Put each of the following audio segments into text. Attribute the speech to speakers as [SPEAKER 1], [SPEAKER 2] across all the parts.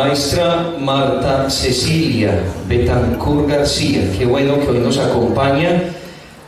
[SPEAKER 1] Maestra Marta Cecilia Betancur García, qué bueno que hoy nos acompaña,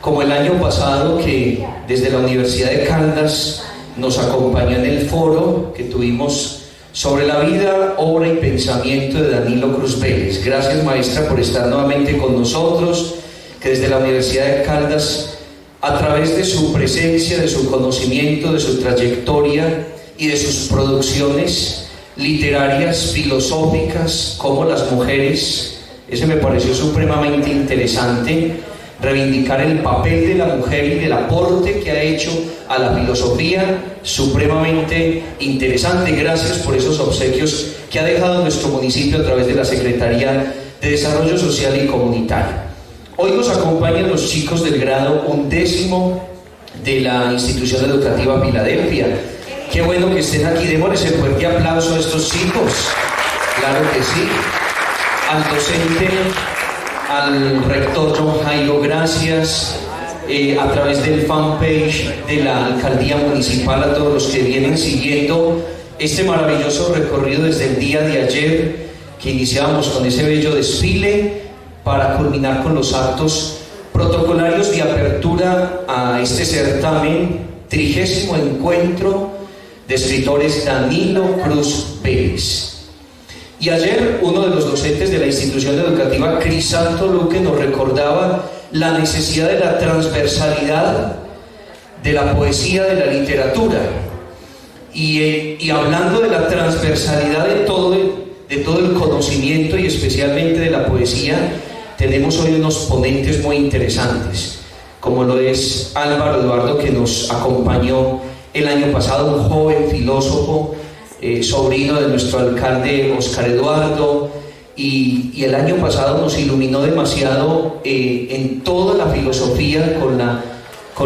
[SPEAKER 1] como el año pasado que desde la Universidad de Caldas nos acompañó en el foro que tuvimos sobre la vida, obra y pensamiento de Danilo Cruz Vélez. Gracias, maestra, por estar nuevamente con nosotros, que desde la Universidad de Caldas, a través de su presencia, de su conocimiento, de su trayectoria y de sus producciones literarias, filosóficas, como las mujeres, ese me pareció supremamente interesante, reivindicar el papel de la mujer y del aporte que ha hecho a la filosofía, supremamente interesante. Gracias por esos obsequios que ha dejado nuestro municipio a través de la Secretaría de Desarrollo Social y Comunitario. Hoy nos acompañan los chicos del grado 11º de la institución educativa Filadelfia. Qué bueno que estén aquí, démosles el fuerte aplauso a estos chicos, claro que sí. Al docente, al rector John Jairo, gracias. A través del fanpage de la alcaldía municipal, a todos los que vienen siguiendo este maravilloso recorrido desde el día de ayer, que iniciamos con ese bello desfile, para culminar con los actos protocolarios de apertura a este certamen, 30º encuentro de escritores Danilo Cruz Vélez. Y ayer uno de los docentes de la institución educativa, Crisanto Luque, nos recordaba la necesidad de la transversalidad de la poesía, de la literatura. Y hablando de la transversalidad de todo el conocimiento y especialmente de la poesía, tenemos hoy unos ponentes muy interesantes, como lo es Álvaro Eduardo, que nos acompañó el año pasado, un joven filósofo, sobrino de nuestro alcalde Óscar Eduardo, y el año pasado nos iluminó demasiado en toda la filosofía con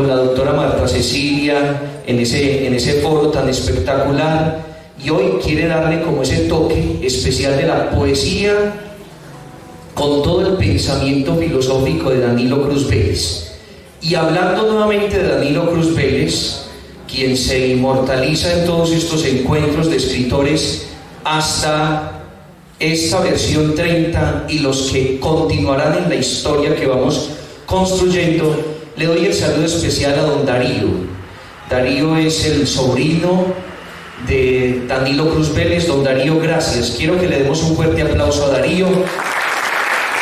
[SPEAKER 1] la doctora Marta Cecilia, en ese foro tan espectacular, y hoy quiere darle como ese toque especial de la poesía con todo el pensamiento filosófico de Danilo Cruz Vélez. Y hablando nuevamente de Danilo Cruz Vélez, quien se inmortaliza en todos estos encuentros de escritores hasta esta versión 30 y los que continuarán en la historia que vamos construyendo, le doy el saludo especial a don Darío. Darío es el sobrino de Danilo Cruz Vélez. Don Darío, gracias. Quiero que le demos un fuerte aplauso a Darío.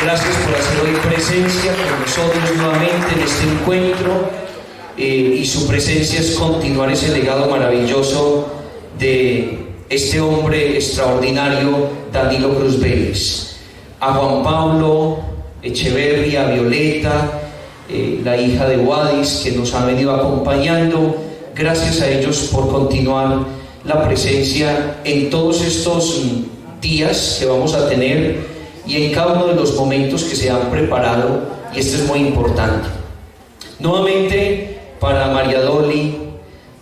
[SPEAKER 1] Gracias por hacer hoy presencia con nosotros nuevamente en este encuentro. Y su presencia es continuar ese legado maravilloso de este hombre extraordinario, Danilo Cruz Vélez. A Juan Pablo Echeverria, a Violeta, la hija de Wadis, que nos ha venido acompañando, gracias a ellos por continuar la presencia en todos estos días que vamos a tener y en cada uno de los momentos que se han preparado, y esto es muy importante. Nuevamente, para María Doli,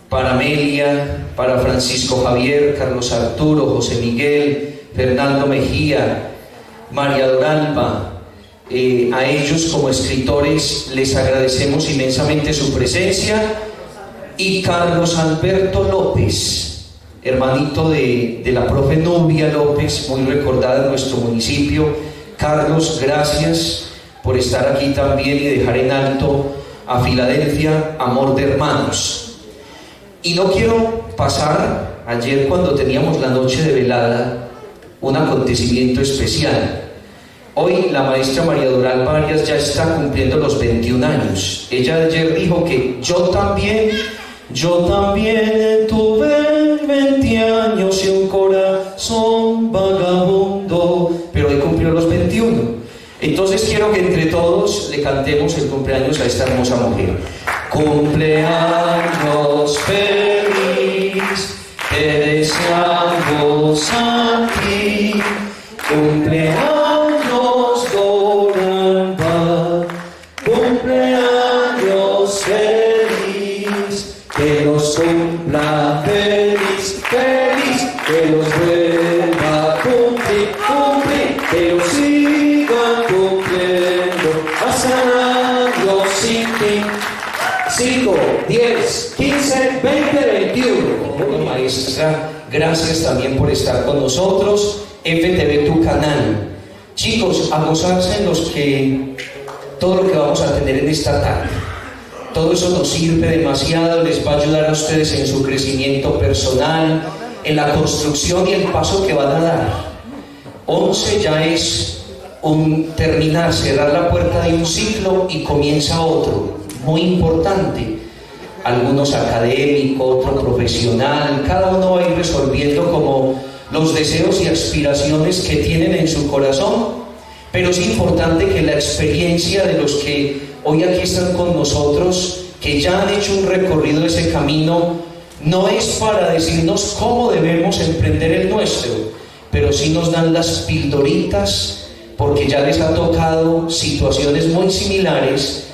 [SPEAKER 1] para Amelia, para Francisco Javier, Carlos Arturo, José Miguel, Fernando Mejía, María Doralba, a ellos como escritores les agradecemos inmensamente su presencia. Y Carlos Alberto López, hermanito de la profe Nubia López, muy recordada en nuestro municipio. Carlos, gracias por estar aquí también y dejar en alto a Filadelfia, amor de hermanos. Y no quiero pasar, ayer cuando teníamos la noche de velada, un acontecimiento especial. Hoy la maestra María Doralba Arias ya está cumpliendo los 21 años. Ella ayer dijo que yo también tuve 20 años y un corazón vagabundo, pero hoy cumplió los 21. Entonces quiero que entre todos le cantemos el cumpleaños a esta hermosa mujer. Cumpleaños feliz, te deseamos a ti. Cumpleaños Doralba, cumpleaños feliz, que los cumpla feliz, feliz, que los vuelva a cumplir, que los siga cumpliendo hasta años sin fin. 5, 10, 15, 20, 21. Bueno, maestra, gracias también por estar con nosotros. FTV Tu Canal. Chicos, a gozarse todo lo que vamos a tener en esta tarde. Todo eso nos sirve demasiado, les va a ayudar a ustedes en su crecimiento personal, en la construcción y el paso que van a dar. 11 ya es terminar, cerrar la puerta de un ciclo y comienza otro, muy importante. Algunos académicos, otro profesional, cada uno va a ir resolviendo como los deseos y aspiraciones que tienen en su corazón, pero es importante que la experiencia de los que hoy aquí están con nosotros, que ya han hecho un recorrido de ese camino, no es para decirnos cómo debemos emprender el nuestro, pero sí nos dan las pildoritas, porque ya les ha tocado situaciones muy similares,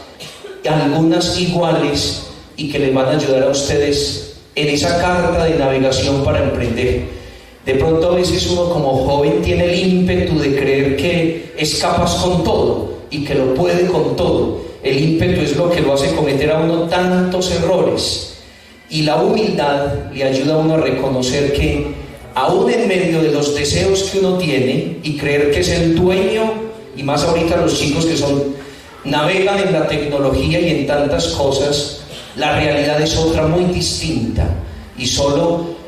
[SPEAKER 1] algunas iguales, y que les van a ayudar a ustedes en esa carta de navegación para emprender. De pronto a veces uno como joven tiene el ímpetu de creer que es capaz con todo y que lo puede con todo. El ímpetu es lo que lo hace cometer a uno tantos errores, y la humildad le ayuda a uno a reconocer que aún en medio de los deseos que uno tiene y creer que es el dueño, y más ahorita los chicos que navegan en la tecnología y en tantas cosas, la realidad es otra muy distinta, y solo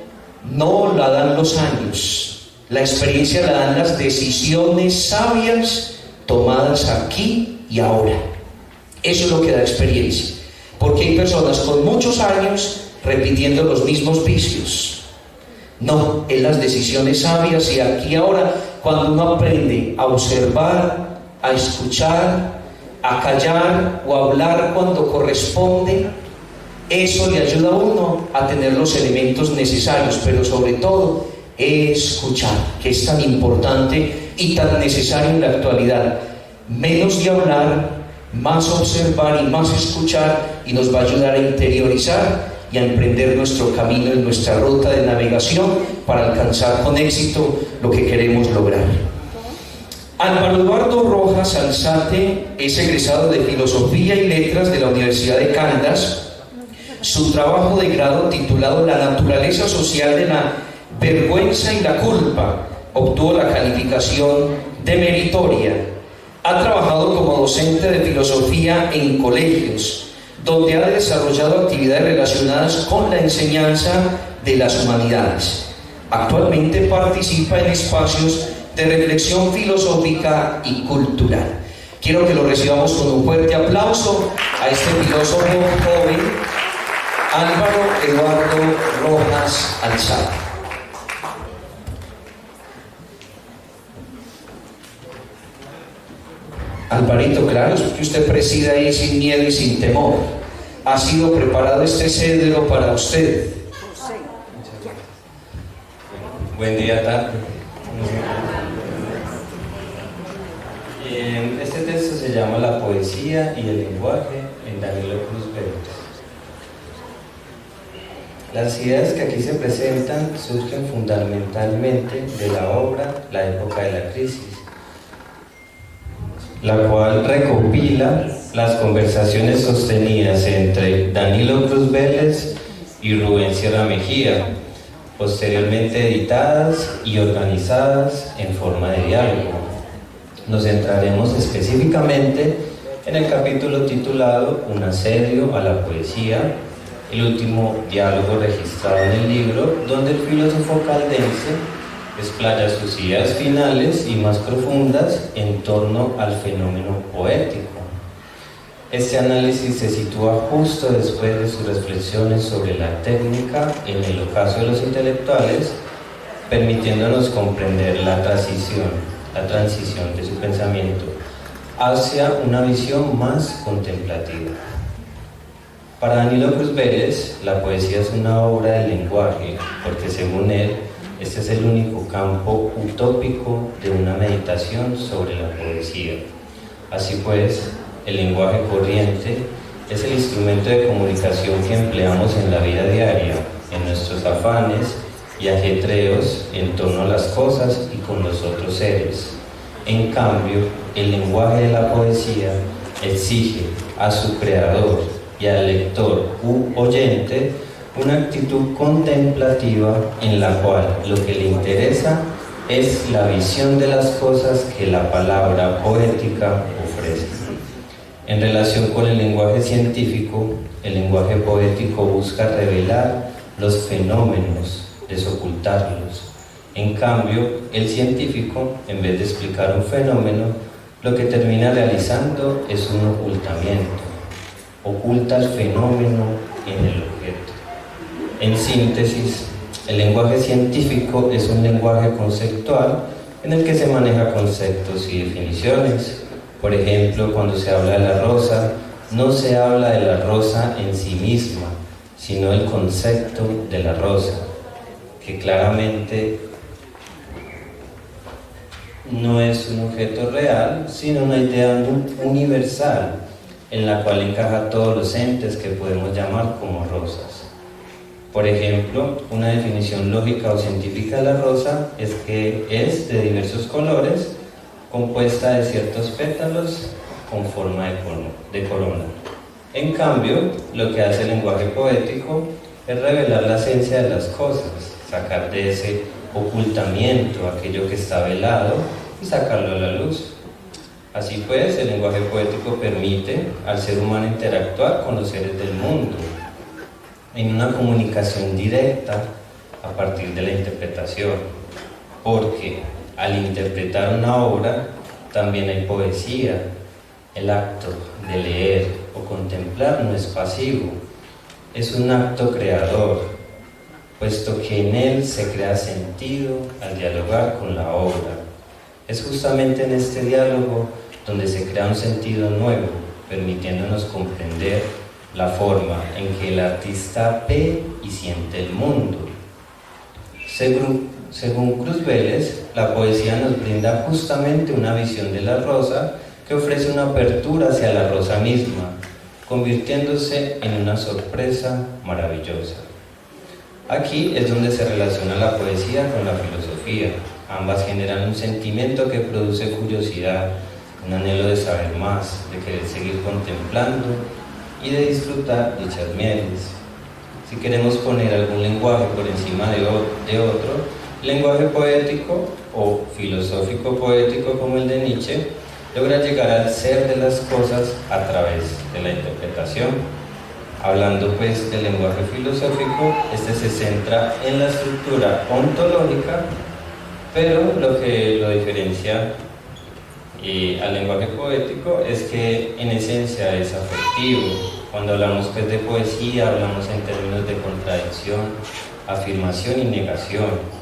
[SPEAKER 1] no la dan los años, la experiencia la dan las decisiones sabias tomadas aquí y ahora. Eso es lo que da experiencia, porque hay personas con muchos años repitiendo los mismos vicios. No, es las decisiones sabias y aquí y ahora, cuando uno aprende a observar, a escuchar, a callar o a hablar cuando corresponde, eso le ayuda a uno a tener los elementos necesarios, pero sobre todo escuchar, que es tan importante y tan necesario en la actualidad. Menos de hablar, más observar y más escuchar, y nos va a ayudar a interiorizar y a emprender nuestro camino en nuestra ruta de navegación para alcanzar con éxito lo que queremos lograr. Álvaro Eduardo Rojas Alzate es egresado de Filosofía y Letras de la Universidad de Caldas. Su trabajo de grado, titulado La naturaleza social de la vergüenza y la culpa, obtuvo la calificación de meritoria. Ha trabajado como docente de filosofía en colegios, donde ha desarrollado actividades relacionadas con la enseñanza de las humanidades. Actualmente participa en espacios de reflexión filosófica y cultural. Quiero que lo recibamos con un fuerte aplauso a este filósofo joven, Álvaro Eduardo Rojas Alzate. Alvarito, claro, es que usted preside ahí sin miedo y sin temor. Ha sido preparado este cedro para usted.
[SPEAKER 2] Buen día, tarde. Este texto se llama La poesía y el lenguaje en Danilo Cruz Vélez. Las ideas que aquí se presentan surgen fundamentalmente de la obra La época de la crisis, la cual recopila las conversaciones sostenidas entre Danilo Cruz Vélez y Rubén Sierra Mejía, posteriormente editadas y organizadas en forma de diálogo. Nos centraremos específicamente en el capítulo titulado Un asedio a la poesía, el último diálogo registrado en el libro, donde el filósofo caldense explaya sus ideas finales y más profundas en torno al fenómeno poético. Este análisis se sitúa justo después de sus reflexiones sobre la técnica en el ocaso de los intelectuales, permitiéndonos comprender la transición de su pensamiento hacia una visión más contemplativa. Para Danilo Cruz Vélez, la poesía es una obra del lenguaje, porque según él, este es el único campo utópico de una meditación sobre la poesía. Así pues, el lenguaje corriente es el instrumento de comunicación que empleamos en la vida diaria, en nuestros afanes y ajetreos en torno a las cosas y con los otros seres. En cambio, el lenguaje de la poesía exige a su creador y al lector u oyente una actitud contemplativa en la cual lo que le interesa es la visión de las cosas que la palabra poética ofrece. En relación con el lenguaje científico, el lenguaje poético busca revelar los fenómenos, desocultarlos. En cambio, el científico, en vez de explicar un fenómeno, lo que termina realizando es un ocultamiento. Oculta el fenómeno en el objeto. En síntesis, el lenguaje científico es un lenguaje conceptual en el que se maneja conceptos y definiciones. Por ejemplo, cuando se habla de la rosa, no se habla de la rosa en sí misma, sino el concepto de la rosa, que claramente no es un objeto real, sino una idea universal en la cual encaja todos los entes que podemos llamar como rosas. Por ejemplo, una definición lógica o científica de la rosa es que es de diversos colores, compuesta de ciertos pétalos con forma de corona. En cambio, lo que hace el lenguaje poético es revelar la esencia de las cosas, sacar de ese ocultamiento aquello que está velado y sacarlo a la luz. Así pues, el lenguaje poético permite al ser humano interactuar con los seres del mundo en una comunicación directa a partir de la interpretación, porque al interpretar una obra también hay poesía. El acto de leer o contemplar no es pasivo, es un acto creador, puesto que en él se crea sentido al dialogar con la obra. Es justamente en este diálogo donde se crea un sentido nuevo, permitiéndonos comprender la forma en que el artista ve y siente el mundo. Según Cruz Vélez, la poesía nos brinda justamente una visión de la rosa que ofrece una apertura hacia la rosa misma, convirtiéndose en una sorpresa maravillosa. Aquí es donde se relaciona la poesía con la filosofía. Ambas generan un sentimiento que produce curiosidad, un anhelo de saber más, de querer seguir contemplando y de disfrutar dichas mieles. Si queremos poner algún lenguaje por encima de otro, el lenguaje poético o filosófico poético como el de Nietzsche logra llegar al ser de las cosas a través de la interpretación. Hablando pues del lenguaje filosófico, este se centra en la estructura ontológica, pero lo que lo diferencia al lenguaje poético es que en esencia es afectivo. Cuando hablamos pues de poesía, hablamos en términos de contradicción, afirmación y negación.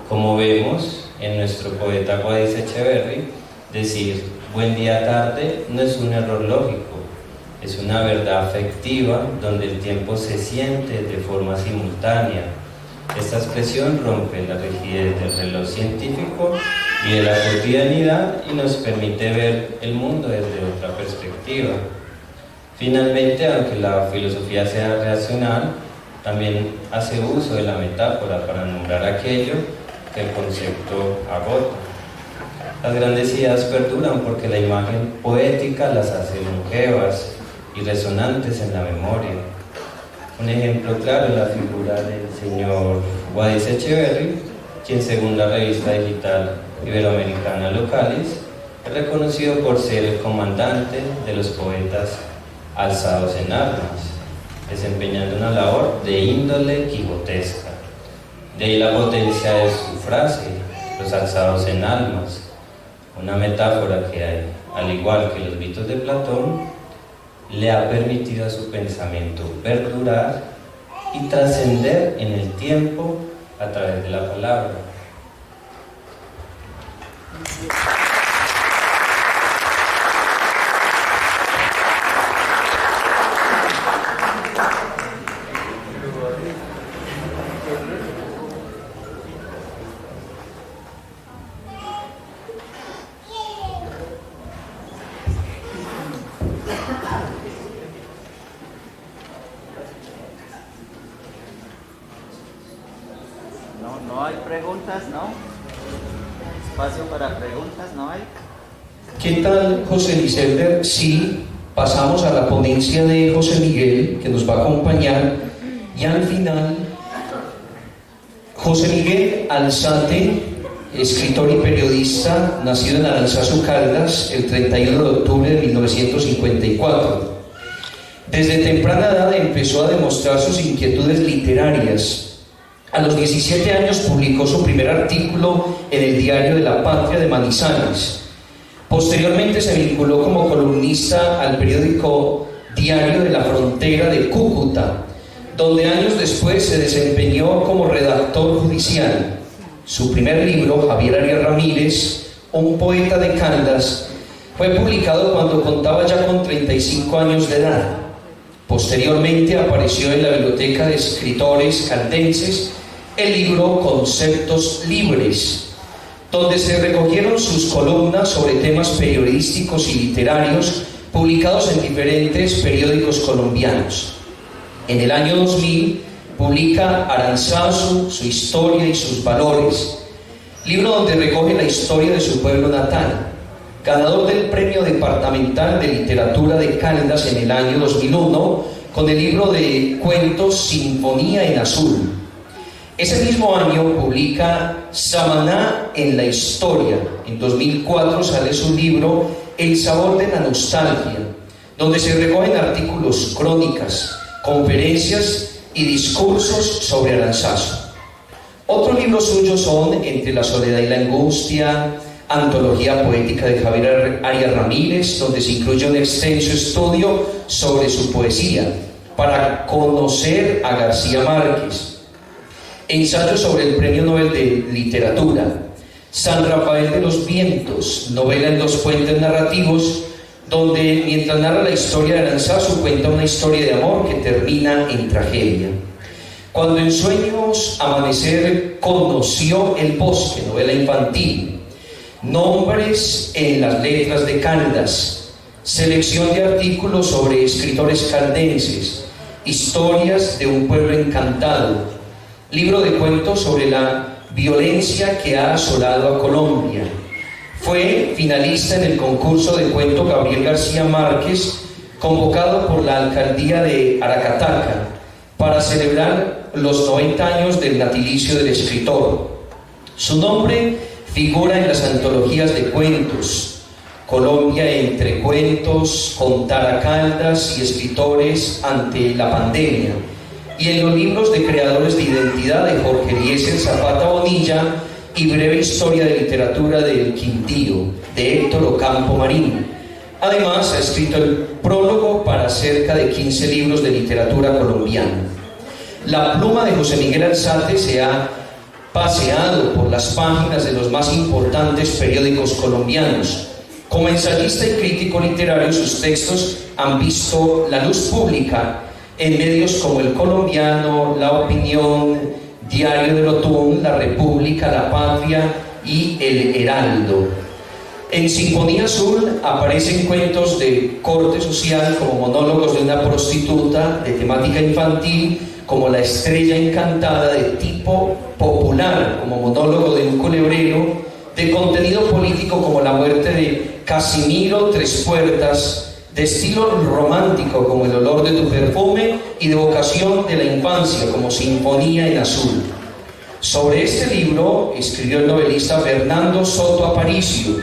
[SPEAKER 2] Como vemos en nuestro poeta Guadix Echeverry, decir buen día tarde no es un error lógico, es una verdad afectiva donde el tiempo se siente de forma simultánea. Esta expresión rompe la rigidez del reloj científico y de la cotidianidad y nos permite ver el mundo desde otra perspectiva. Finalmente, aunque la filosofía sea racional, también hace uso de la metáfora para nombrar aquello que el concepto agota. Las grandes ideas perduran porque la imagen poética las hace longevas y resonantes en la memoria. Un ejemplo claro es la figura del señor Guadix Echeverry, quien según la revista digital iberoamericana Localis es reconocido por ser el comandante de los poetas alzados en armas, desempeñando una labor de índole quijotesca. De ahí la potencia de su frase, los alzados en armas, una metáfora que, al igual que los mitos de Platón, le ha permitido a su pensamiento perdurar y trascender en el tiempo a través de la palabra.
[SPEAKER 3] No hay preguntas, ¿no? Espacio para preguntas, ¿no hay?
[SPEAKER 1] ¿Qué tal, José Liselder, si pasamos a la ponencia de José Miguel, que nos va a acompañar, y al final, José Miguel, alzate escritor y periodista, nacido en Aranzazu, Caldas, el 31 de octubre de 1954. Desde temprana edad empezó a demostrar sus inquietudes literarias. A los 17 años publicó su primer artículo en el diario de La Patria de Manizales. Posteriormente se vinculó como columnista al periódico Diario de la Frontera de Cúcuta, donde años después se desempeñó como redactor judicial. Su primer libro, Javier Arias Ramírez, un poeta de Caldas, fue publicado cuando contaba ya con 35 años de edad. Posteriormente apareció en la Biblioteca de Escritores Caldenses el libro Conceptos Libres, donde se recogieron sus columnas sobre temas periodísticos y literarios publicados en diferentes periódicos colombianos. En el año 2000 publica Aranzazu, su historia y sus valores, libro donde recoge la historia de su pueblo natal, ganador del Premio Departamental de Literatura de Caldas en el año 2001 con el libro de cuentos Sinfonía en Azul. Ese mismo año publica Samaná en la historia. En 2004 sale su libro El sabor de la nostalgia, donde se recogen artículos, crónicas, conferencias y discursos sobre Aranzazu. Otros libros suyos son Entre la soledad y la angustia, Antología poética de Javier Arias Ramírez, donde se incluye un extenso estudio sobre su poesía para conocer a García Márquez. Ensayo sobre el Premio Nobel de Literatura. San Rafael de los Vientos, novela en 2 puentes narrativos, donde mientras narra la historia de Aranzazu cuenta una historia de amor que termina en tragedia. Cuando en sueños amanecer conoció el bosque, novela infantil. Nombres en las letras de Caldas, selección de artículos sobre escritores caldenses, historias de un pueblo encantado, libro de cuentos sobre la violencia que ha asolado a Colombia. Fue finalista en el concurso de cuento Gabriel García Márquez, convocado por la alcaldía de Aracataca para celebrar los 90 años del natalicio del escritor. Su nombre figura en las antologías de cuentos, Colombia entre cuentos, Contar a Caldas y escritores ante la pandemia, y en los libros de creadores de identidad de Jorge Eliezer Zapata Bonilla y Breve historia de literatura del Quindío, de Héctor Ocampo Marín. Además, ha escrito el prólogo para cerca de 15 libros de literatura colombiana. La pluma de José Miguel Alzate se ha paseado por las páginas de los más importantes periódicos colombianos. Como ensayista y crítico literario, sus textos han visto la luz pública en medios como El Colombiano, La Opinión, Diario del Otún, La República, La Patria y El Heraldo. En Sinfonía Azul aparecen cuentos de corte social como Monólogos de una prostituta, de temática infantil como La Estrella Encantada, de tipo popular como Monólogo de un culebrero, de contenido político como La muerte de Casimiro Tres Puertas, de estilo romántico como El olor de tu perfume y de vocación de la infancia como Sinfonía en Azul. Sobre este libro escribió el novelista Fernando Soto Aparicio: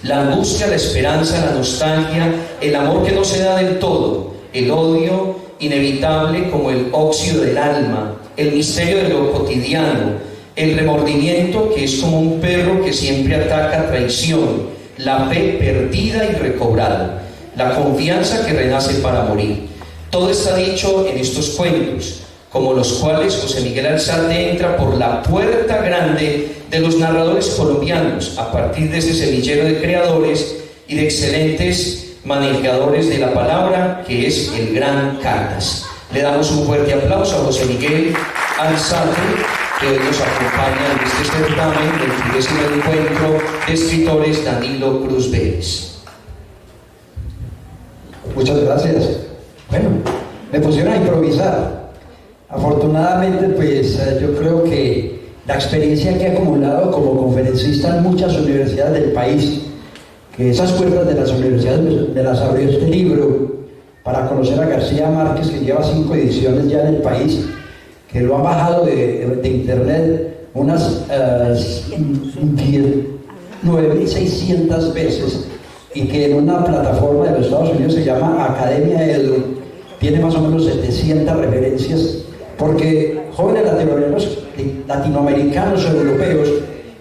[SPEAKER 1] la angustia, la esperanza, la nostalgia, el amor que no se da del todo, el odio inevitable como el óxido del alma, el misterio de lo cotidiano, el remordimiento que es como un perro que siempre ataca a traición, la fe perdida y recobrada, la confianza que renace para morir. Todo está dicho en estos cuentos, como los cuales José Miguel Alzate entra por la puerta grande de los narradores colombianos a partir de ese semillero de creadores y de excelentes manejadores de la palabra que es el Gran Caldas. Le damos un fuerte aplauso a José Miguel Alzate, que hoy nos acompaña en este certamen del 30º encuentro de escritores Danilo Cruz Vélez.
[SPEAKER 4] Muchas gracias. Bueno, me pusieron a improvisar. Afortunadamente, pues yo creo que la experiencia que he acumulado como conferencista en muchas universidades del país, que esas puertas de las universidades me las abrió este libro para conocer a García Márquez, que lleva 5 ediciones ya en el país, que lo han bajado de internet unas 9.600 veces, y que en una plataforma de los Estados Unidos se llama Academia Edu, tiene más o menos 700 referencias, porque jóvenes latinoamericanos o europeos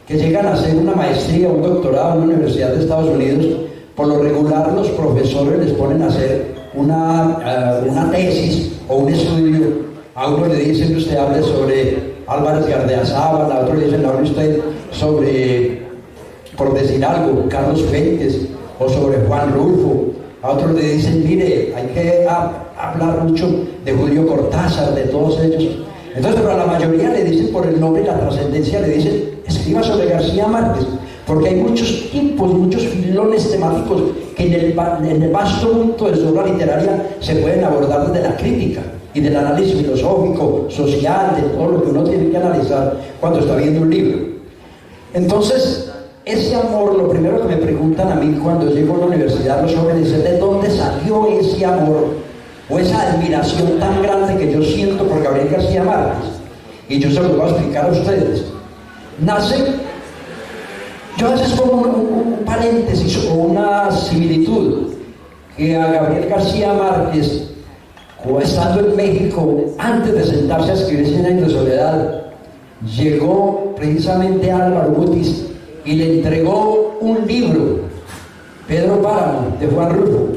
[SPEAKER 4] que llegan a hacer una maestría o un doctorado en una universidad de Estados Unidos, por lo regular los profesores les ponen a hacer una tesis o un estudio. A uno le dicen que usted hable sobre Álvarez Gardeazabal, a otro le dicen hable usted sobre, por decir algo, Carlos Fuentes, o sobre Juan Rulfo. A otros le dicen, mire, hay que hablar mucho de Julio Cortázar, de todos ellos. Entonces, pero a la mayoría le dicen por el nombre y la trascendencia, le dicen, escriba sobre García Márquez, porque hay muchos tipos, muchos filones temáticos que en el vasto mundo de su obra literaria se pueden abordar desde la crítica y del análisis filosófico, social, de todo lo que uno tiene que analizar cuando está viendo un libro. Entonces, ese amor, lo primero que me preguntan a mí cuando llego a la universidad los jóvenes es ¿de dónde salió ese amor o esa admiración tan grande que yo siento por Gabriel García Márquez? Y yo se lo voy a explicar a ustedes. Nace, yo a veces pongo un paréntesis o una similitud, que a Gabriel García Márquez, estando en México, antes de sentarse a escribir 100 años de soledad, llegó precisamente Álvaro Mutis y le entregó un libro, Pedro Páramo, de Juan Rulfo,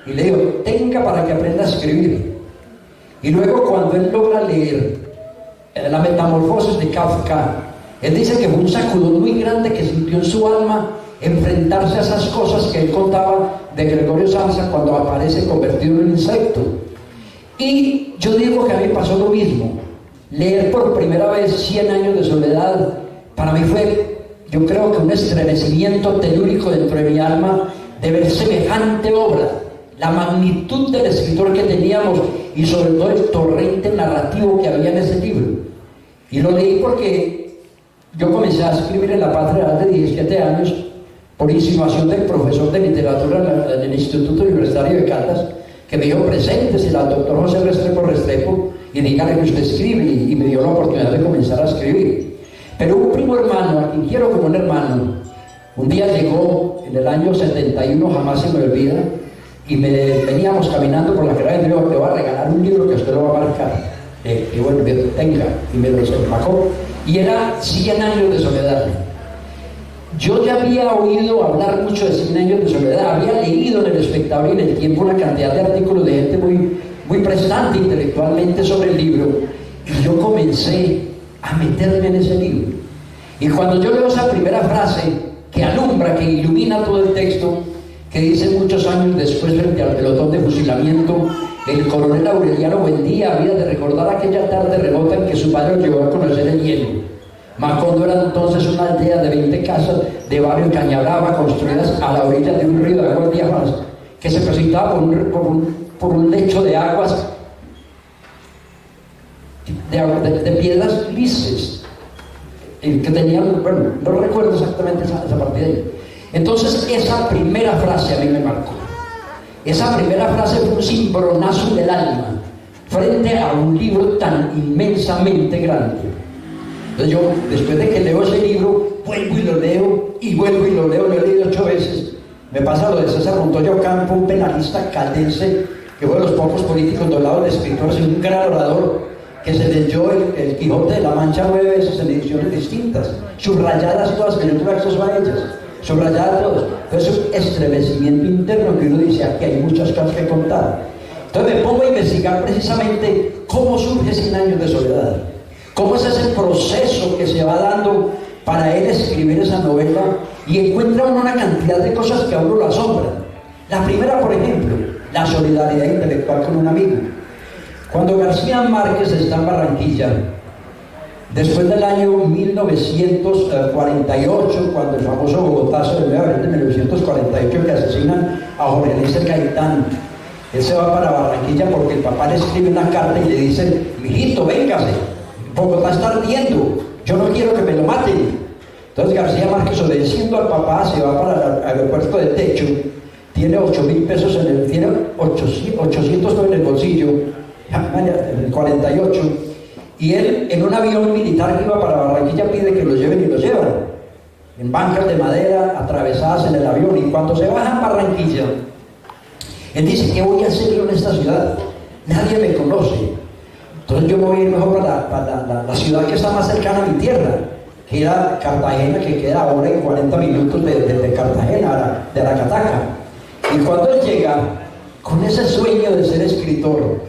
[SPEAKER 4] y le dijo, tenga para que aprenda a escribir. Y luego cuando él logra leer La Metamorfosis de Kafka, él dice que fue un sacudón muy grande que sintió en su alma enfrentarse a esas cosas que él contaba de Gregorio Samsa cuando aparece convertido en un insecto. Y yo digo que a mí me pasó lo mismo. Leer por primera vez 100 años de soledad, para mí fue, yo creo que un estremecimiento telúrico dentro de mi alma de ver semejante obra, la magnitud del escritor que teníamos y sobre todo el torrente narrativo que había en ese libro. Y lo leí porque yo comencé a escribir en La Patria a edad de 17 años por insinuación del profesor de literatura en el Instituto Universitario de Caldas, que me dijo, preséntese al doctor José Restrepo y dígale que usted escribe, y me dio la oportunidad de comenzar a escribir. Pero un primo hermano, a quien quiero como un hermano, un día llegó en el año 71, jamás se me olvida, y veníamos caminando por la carrera y me dijo, le voy a regalar un libro que usted lo va a marcar. Y bueno, tenga, y me lo empacó. Y era 100 años de soledad. Yo ya había oído hablar mucho de 100 años de soledad, había leído en El Espectador y en El Tiempo una cantidad de artículos de gente muy prestante intelectualmente sobre el libro, y yo comencé a meterme en ese libro. Y cuando yo leo esa primera frase que alumbra, que ilumina todo el texto, que dice muchos años después frente al pelotón de fusilamiento, el coronel Aureliano Buendía había de recordar aquella tarde remota en que su padre lo llevó a conocer el hielo. Macondo era entonces una aldea de 20 casas de barrio Cañabrava construidas a la orilla de un río de aguas diáfanas que se precipitaba por un lecho de aguas de piedras grises que tenían, bueno, no recuerdo exactamente esa partida ahí. Entonces esa primera frase a mí me marcó. Esa primera frase fue un cimbronazo del alma frente a un libro tan inmensamente grande. Entonces yo, después de que leo ese libro, vuelvo y lo leo, y vuelvo y lo leo, lo he leído 8 veces. Me pasa lo de César Montoya Ocampo, un penalista caldense, que fue de los pocos políticos doblados de escritores, y un gran orador, que se leyó el Quijote de la Mancha 9 veces en ediciones distintas, subrayadas todas, que yo tuve acceso a ellas, subrayadas todas. Entonces es un estremecimiento interno que uno dice, aquí hay muchas cosas que contar. Entonces me pongo a investigar precisamente cómo surge 100 años de soledad, cómo es ese proceso que se va dando para él escribir esa novela, y encuentra uno una cantidad de cosas que a uno lo asombran. La primera, por ejemplo, la solidaridad intelectual con un amigo. Cuando García Márquez está en Barranquilla, después del año 1948, cuando el famoso Bogotazo del 9 de abril de 1948 que asesinan a Jorge Eliezer Gaitán, él se va para Barranquilla porque el papá le escribe una carta y le dice, mijito, véngase, Bogotá está ardiendo, yo no quiero que me lo maten. Entonces García Márquez, obedeciendo al papá, se va para el aeropuerto de Techo, tiene 8.000 pesos tiene 800 en el bolsillo, en el 48, Y él, en un avión militar que iba para Barranquilla, pide que lo lleven y lo llevan. En bancas de madera atravesadas en el avión. Y cuando se baja en Barranquilla, él dice: ¿qué voy a hacer yo en esta ciudad? Nadie me conoce. Entonces yo me voy a ir mejor para la ciudad que está más cercana a mi tierra, que era Cartagena, que queda a hora y 40 minutos de Cartagena, de Aracataca. Y cuando él llega, con ese sueño de ser escritor,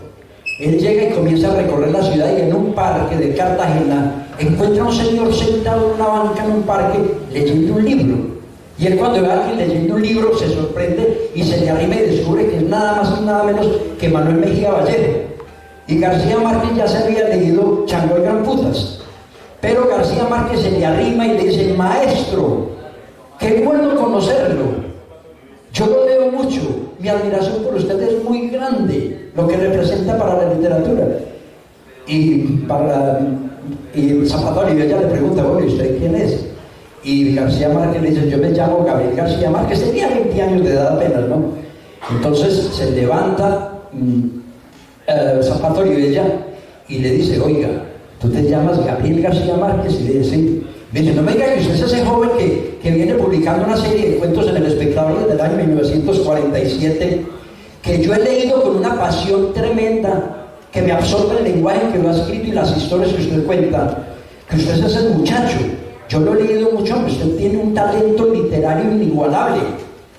[SPEAKER 4] él llega y comienza a recorrer la ciudad, y en un parque de Cartagena encuentra a un señor sentado en una banca en un parque leyendo un libro. Y él, cuando ve a alguien leyendo un libro, se sorprende y se le arrima y descubre que es nada más y nada menos que Manuel Mejía Vallejo. Y García Márquez ya se había leído Chango el Gran Putas. Pero García Márquez se le arrima y le dice: maestro, qué bueno conocerlo. Yo lo leo mucho, mi admiración por usted es muy grande, lo que representa para la literatura. Y Zapata Olivella le pregunta: bueno, ¿y usted quién es? Y García Márquez le dice: yo me llamo Gabriel García Márquez. Tenía 20 años de edad apenas, ¿no? Entonces se levanta Zapata Olivella y le dice: oiga, ¿tú te llamas Gabriel García Márquez? Y le dice: sí. Me dice: no me diga que usted es ese joven que viene publicando una serie de cuentos en El Espectador desde el año 1947, que yo he leído con una pasión tremenda, que me absorbe el lenguaje que lo ha escrito y las historias que usted cuenta, que usted es ese muchacho. Yo lo he leído mucho, usted tiene un talento literario inigualable.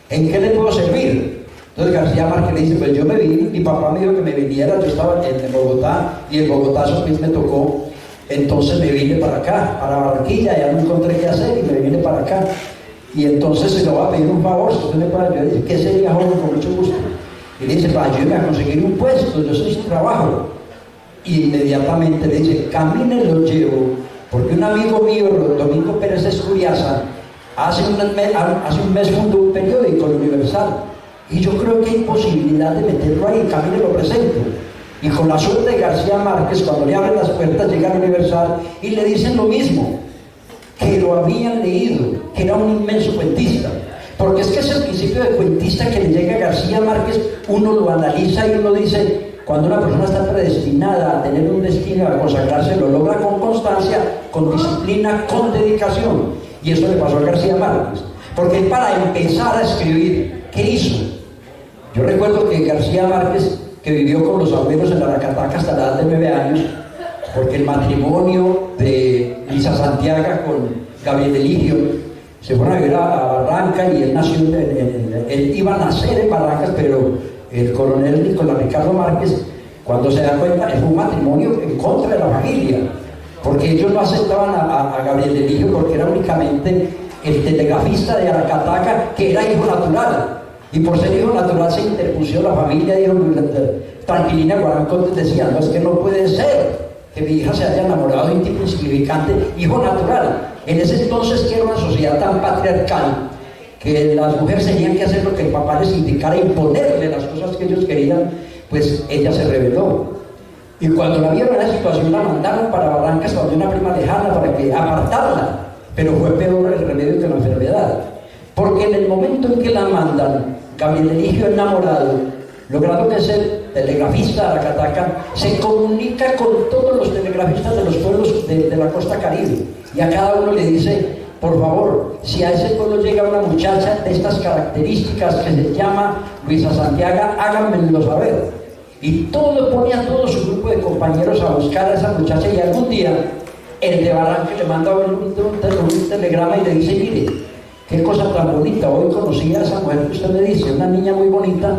[SPEAKER 4] ¿En qué le puedo servir? Entonces García Márquez le dice: pues yo me vine, mi papá me dijo que me viniera, yo estaba en Bogotá, y en Bogotá eso me tocó. Entonces me vine para acá, para Barranquilla, ya no encontré qué hacer y me vine para acá. Y entonces se lo va a pedir un favor, si usted me puede ayudar. Dice: ¿qué sería, joven? Con mucho gusto. Y le dice: ayúdeme a conseguir un puesto, yo soy su trabajo. Y inmediatamente le dice: camine, lo llevo, porque un amigo mío, Domingo Pérez Escuriaza, hace un mes fundó un periódico, El Universal, y yo creo que hay posibilidad de meterlo ahí. Camine, lo presento. Y con la suerte de García Márquez, cuando le abren las puertas, llega al Universal y le dicen lo mismo, que lo habían leído, que era un inmenso cuentista. Porque es que es el principio de cuentista que le llega a García Márquez. Uno lo analiza y uno dice: cuando una persona está predestinada a tener un destino, a consagrarse, lo logra con constancia, con disciplina, con dedicación. Y eso le pasó a García Márquez. Porque él, para empezar a escribir, ¿qué hizo? Yo recuerdo que García Márquez, que vivió con los abuelos en Aracataca hasta la edad de 9 años, porque el matrimonio de Luisa Santiago con Gabriel Eligio se fueron a vivir a Barranca, y él nació él iba a nacer en Barrancas, pero el coronel Nicolás Ricardo Márquez, cuando se da cuenta, es un matrimonio en contra de la familia, porque ellos no aceptaban a Gabriel Eligio porque era únicamente el telegrafista de Aracataca, que era hijo natural. Y por ser hijo natural se interpusió la familia, dijo Tranquilina Guarancontes, decía: no, es que no puede ser que mi hija se haya enamorado de un tipo insignificante, hijo natural. En ese entonces, que era una sociedad tan patriarcal, que las mujeres tenían que hacer lo que el papá les indicara, imponerle las cosas que ellos querían, pues ella se rebeló. Y cuando la vieron en la situación, la mandaron para Barrancas, para una prima lejana, para que apartarla. Pero fue peor el remedio que la enfermedad. Porque en el momento en que la mandan, Gabriel Eligio, enamorado, logrando que ese telegrafista de Aracataca se comunica con todos los telegrafistas de los pueblos de la costa caribe, y a cada uno le dice: por favor, si a ese pueblo llega una muchacha de estas características que se llama Luisa Santiago, háganmelo saber. Y pone a todo su grupo de compañeros a buscar a esa muchacha, y algún día el de Barranca le manda un telegrama y le dice: mire, qué cosa tan bonita, hoy conocí a esa mujer que usted me dice, una niña muy bonita,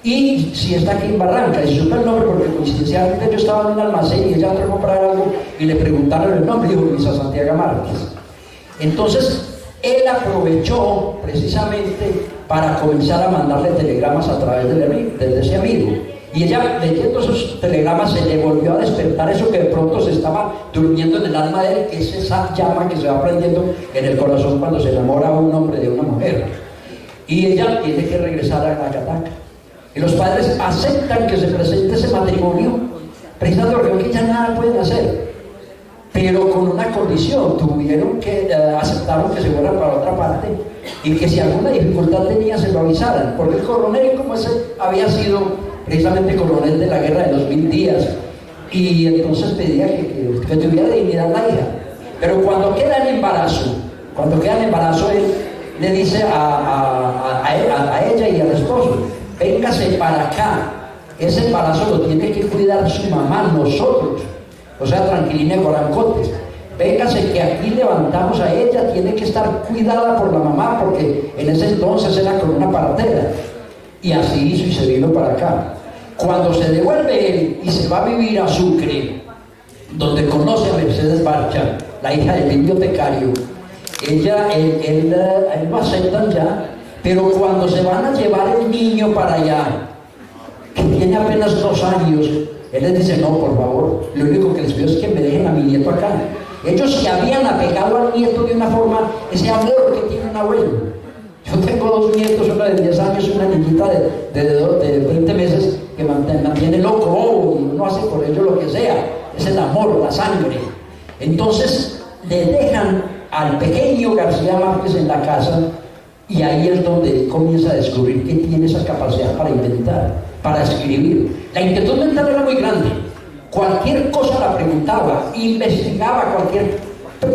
[SPEAKER 4] y si está aquí en Barranca, y supe el nombre porque coincidencialmente yo estaba en un almacén y ella entró a comprar algo y le preguntaron el nombre, y dijo: Luisa Santiago Márquez. Entonces él aprovechó precisamente para comenzar a mandarle telegramas a través de ese amigo. Y ella, leyendo esos telegramas, se le volvió a despertar eso que de pronto se estaba durmiendo en el alma de él, que es esa llama que se va prendiendo en el corazón cuando se enamora un hombre de una mujer. Y ella tiene que regresar a Aracataca. Y los padres aceptan que se presente ese matrimonio, precisamente porque ya nada pueden hacer. Pero con una condición: aceptaron que se fueran para otra parte, y que si alguna dificultad tenía se lo avisaran, porque el coronel, como ese había sido precisamente coronel de la guerra de los 1000 días, y entonces pedía que tuviera dignidad la hija. Pero cuando queda en embarazo, él le dice a ella y al esposo: véngase para acá, ese embarazo lo tiene que cuidar su mamá, nosotros, o sea, Tranquilina de Guarancotes. Véngase que aquí levantamos a ella, tiene que estar cuidada por la mamá, porque en ese entonces era con una partera. Y así hizo y se vino para acá. Cuando se devuelve él y se va a vivir a Sucre, donde conoce a Mercedes Barcha, la hija del bibliotecario, él lo aceptan ya, pero cuando se van a llevar el niño para allá, que tiene apenas 2 años, él les dice: no, por favor, lo único que les pido es que me dejen a mi nieto acá. Ellos se habían apegado al nieto de una forma, ese amor que tiene un abuelo. Yo tengo 2 nietos, una de 10 años y una niñita de 20 meses, que mantiene loco, y uno hace por ello lo que sea. Es el amor, la sangre. Entonces le dejan al pequeño García Márquez en la casa, y ahí es donde comienza a descubrir que tiene esa capacidad para inventar, para escribir. La inquietud mental era muy grande. Cualquier cosa la preguntaba, investigaba, cualquier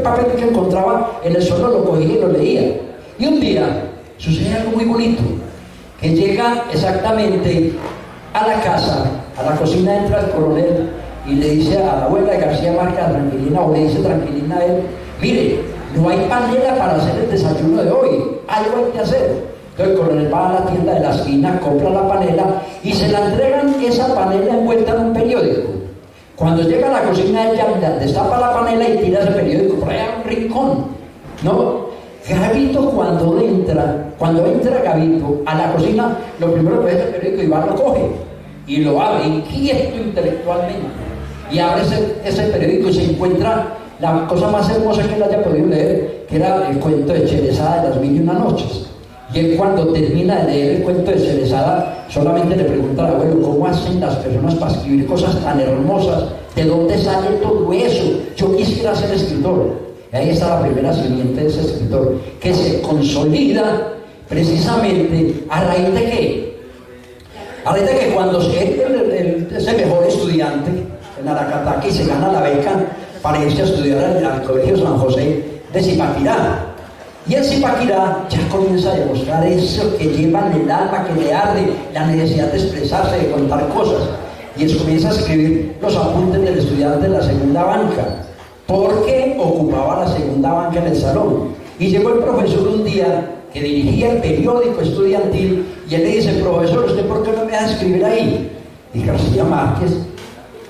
[SPEAKER 4] papel que encontraba en el suelo lo cogía y lo leía. Y un día sucede algo muy bonito, que llega exactamente a la casa, a la cocina, entra el coronel y le dice a la abuela de García Márquez, a Tranquilina, o le dice Tranquilina a él: mire, no hay panela para hacer el desayuno de hoy, algo hay que hacer. Entonces el coronel va a la tienda de la esquina, compra la panela y se la entregan, esa panela envuelta en un periódico. Cuando llega a la cocina, ella destapa la panela y tira ese periódico por allá a un rincón, ¿no? Gabito cuando entra Gabito a la cocina, lo primero que ve es el periódico y va, lo coge y lo abre, inquieto intelectualmente, y abre ese periódico y se encuentra la cosa más hermosa que él haya podido leer, que era el cuento de Sherezada de las 1001 noches. Y él, cuando termina de leer el cuento de Sherezada, solamente le pregunta al abuelo: ¿cómo hacen las personas para escribir cosas tan hermosas? ¿De dónde sale todo eso? Yo quisiera ser escritor. Y ahí está la primera simiente de ese escritor, que se consolida precisamente a raíz de qué. A raíz de que cuando él es el mejor estudiante en Aracataca y se gana la beca para irse a estudiar al Colegio San José de Zipaquirá. Y en Zipaquirá ya comienza a demostrar eso que lleva en el alma, que le arde, la necesidad de expresarse, de contar cosas. Y comienza a escribir los apuntes del estudiante en la segunda banca, porque ocupaba la segunda banca en el salón. Y llegó el profesor un día que dirigía el periódico estudiantil, y él le dice: profesor, ¿usted por qué no me deja escribir ahí? Y García Márquez,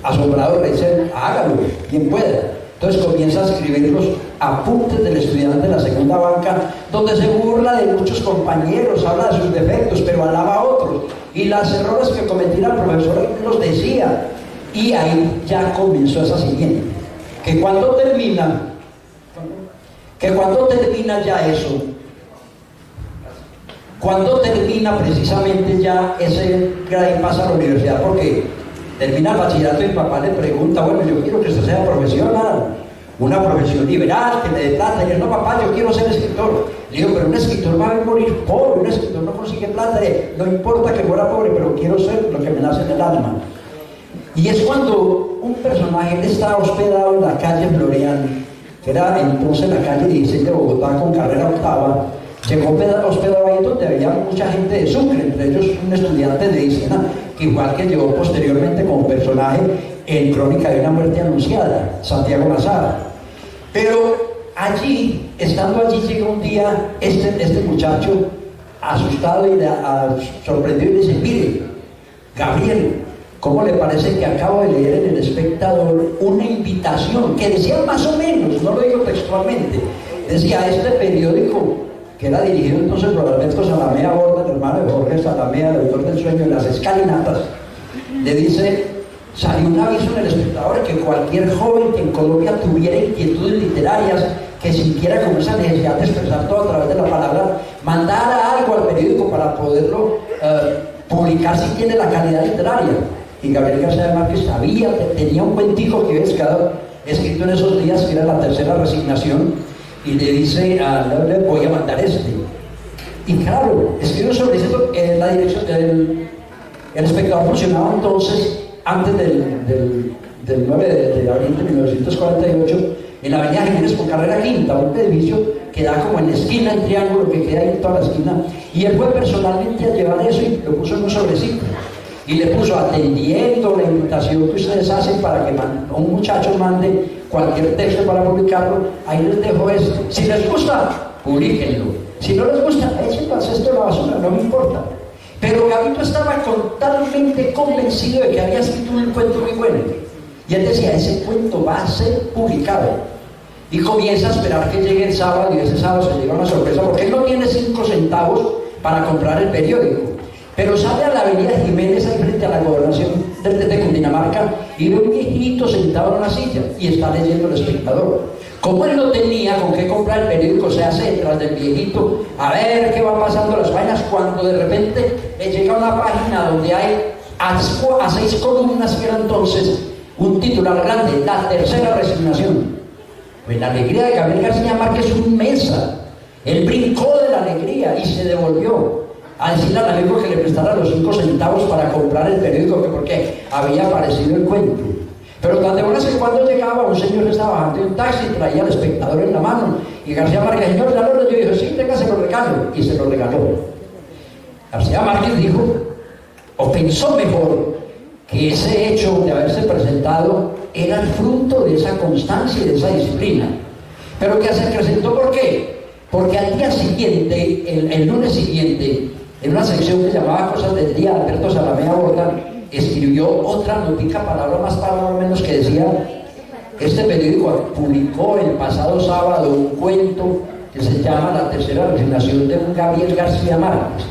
[SPEAKER 4] asombrado, le dice: hágalo, quien pueda. Entonces comienza a escribir los apuntes del estudiante de la segunda banca, donde se burla de muchos compañeros, habla de sus defectos, pero alaba a otros, y los errores que cometía el profesor los decía. Y ahí ya comenzó esa siguiente, que cuando termina ya eso, cuando termina precisamente ya ese grado y pasa a la universidad, porque termina el bachillerato y el papá le pregunta: bueno, yo quiero que usted sea profesional, una profesión liberal, que le dé plata. Y él: no, papá, yo quiero ser escritor. Le digo: pero un escritor va a morir pobre, un escritor no consigue plata. No importa que muera pobre, pero quiero ser lo que me nace en el alma. Y es cuando un personaje, él está hospedado en la calle Floriano, que era entonces la calle 16 de Bogotá con carrera octava. Llegó hospedado ahí donde había mucha gente de Sucre, entre ellos un estudiante de medicina, que igual que llegó posteriormente como personaje en Crónica de una muerte anunciada, Santiago Lazar. Pero allí, estando allí, llega un día este muchacho asustado y sorprendido, y dice: mire, Gabriel, ¿cómo le parece que acabo de leer en El Espectador una invitación que decía más o menos, no lo digo textualmente, decía: este periódico, que era dirigido entonces por Alberto Salamea Borda, el hermano de Jorge Salamea, el autor del Sueño de las Escalinatas, le dice: salió un aviso en El Espectador que cualquier joven que en Colombia tuviera inquietudes literarias, que sintiera como esa necesidad de expresar todo a través de la palabra, mandara algo al periódico para poderlo publicar si tiene la calidad literaria. Y Gabriel García Márquez tenía un cuentico que había escrito en esos días, que era La Tercera Resignación, y le dice: le voy a mandar este. Y claro, escribió sobre eso. La dirección El Espectador funcionaba entonces antes del 9 de abril de 1948, en la avenida Jiménez con carrera quinta, un edificio que da como en la esquina, el triángulo que queda ahí en toda la esquina, y él fue personalmente a llevar eso y lo puso en un sobrecito. Y le puso atendiendo la invitación que ustedes hacen para que un muchacho mande cualquier texto para publicarlo, ahí les dejo esto. Si les gusta, publíquenlo. Si no les gusta, échenlo al cesto de la basura, no me importa. Pero Gabito estaba totalmente convencido de que había escrito un cuento muy bueno. Y él decía, ese cuento va a ser publicado. Y comienza a esperar que llegue el sábado, y ese sábado se llega una sorpresa, porque él no tiene 5 centavos para comprar el periódico. Pero sale a la avenida Jiménez, ahí frente a la gobernación de Cundinamarca, y ve un viejito sentado en una silla, y está leyendo El Espectador. Como él no tenía con qué comprar el periódico, se hace detrás del viejito a ver qué va pasando las vainas, cuando de repente le llega una página donde hay a 6 columnas, que era entonces un titular grande, La Tercera Resignación. Pues la alegría de Gabriel García Márquez fue inmensa. Él brincó de la alegría y se devolvió a decirle al amigo que le prestara los 5 centavos para comprar el periódico, porque había aparecido el cuento. Pero tan de buenas que cuando llegaba, un señor estaba bajando de un taxi y traía El Espectador en la mano, y García Márquez, señor, ya lo leyó, y dijo, sí, venga, se lo regalo, y se lo regaló. García Márquez dijo, o pensó mejor, que ese hecho de haberse presentado era el fruto de esa constancia y de esa disciplina, pero que se acrecentó. ¿Por qué? Porque al día siguiente, el lunes siguiente, en una sección que llamaba Cosas del Día, Alberto Salamea Borda escribió otra notica, palabra más, palabra menos, que decía, este periódico publicó el pasado sábado un cuento que se llama La Tercera Resignación, de un Gabriel García Márquez.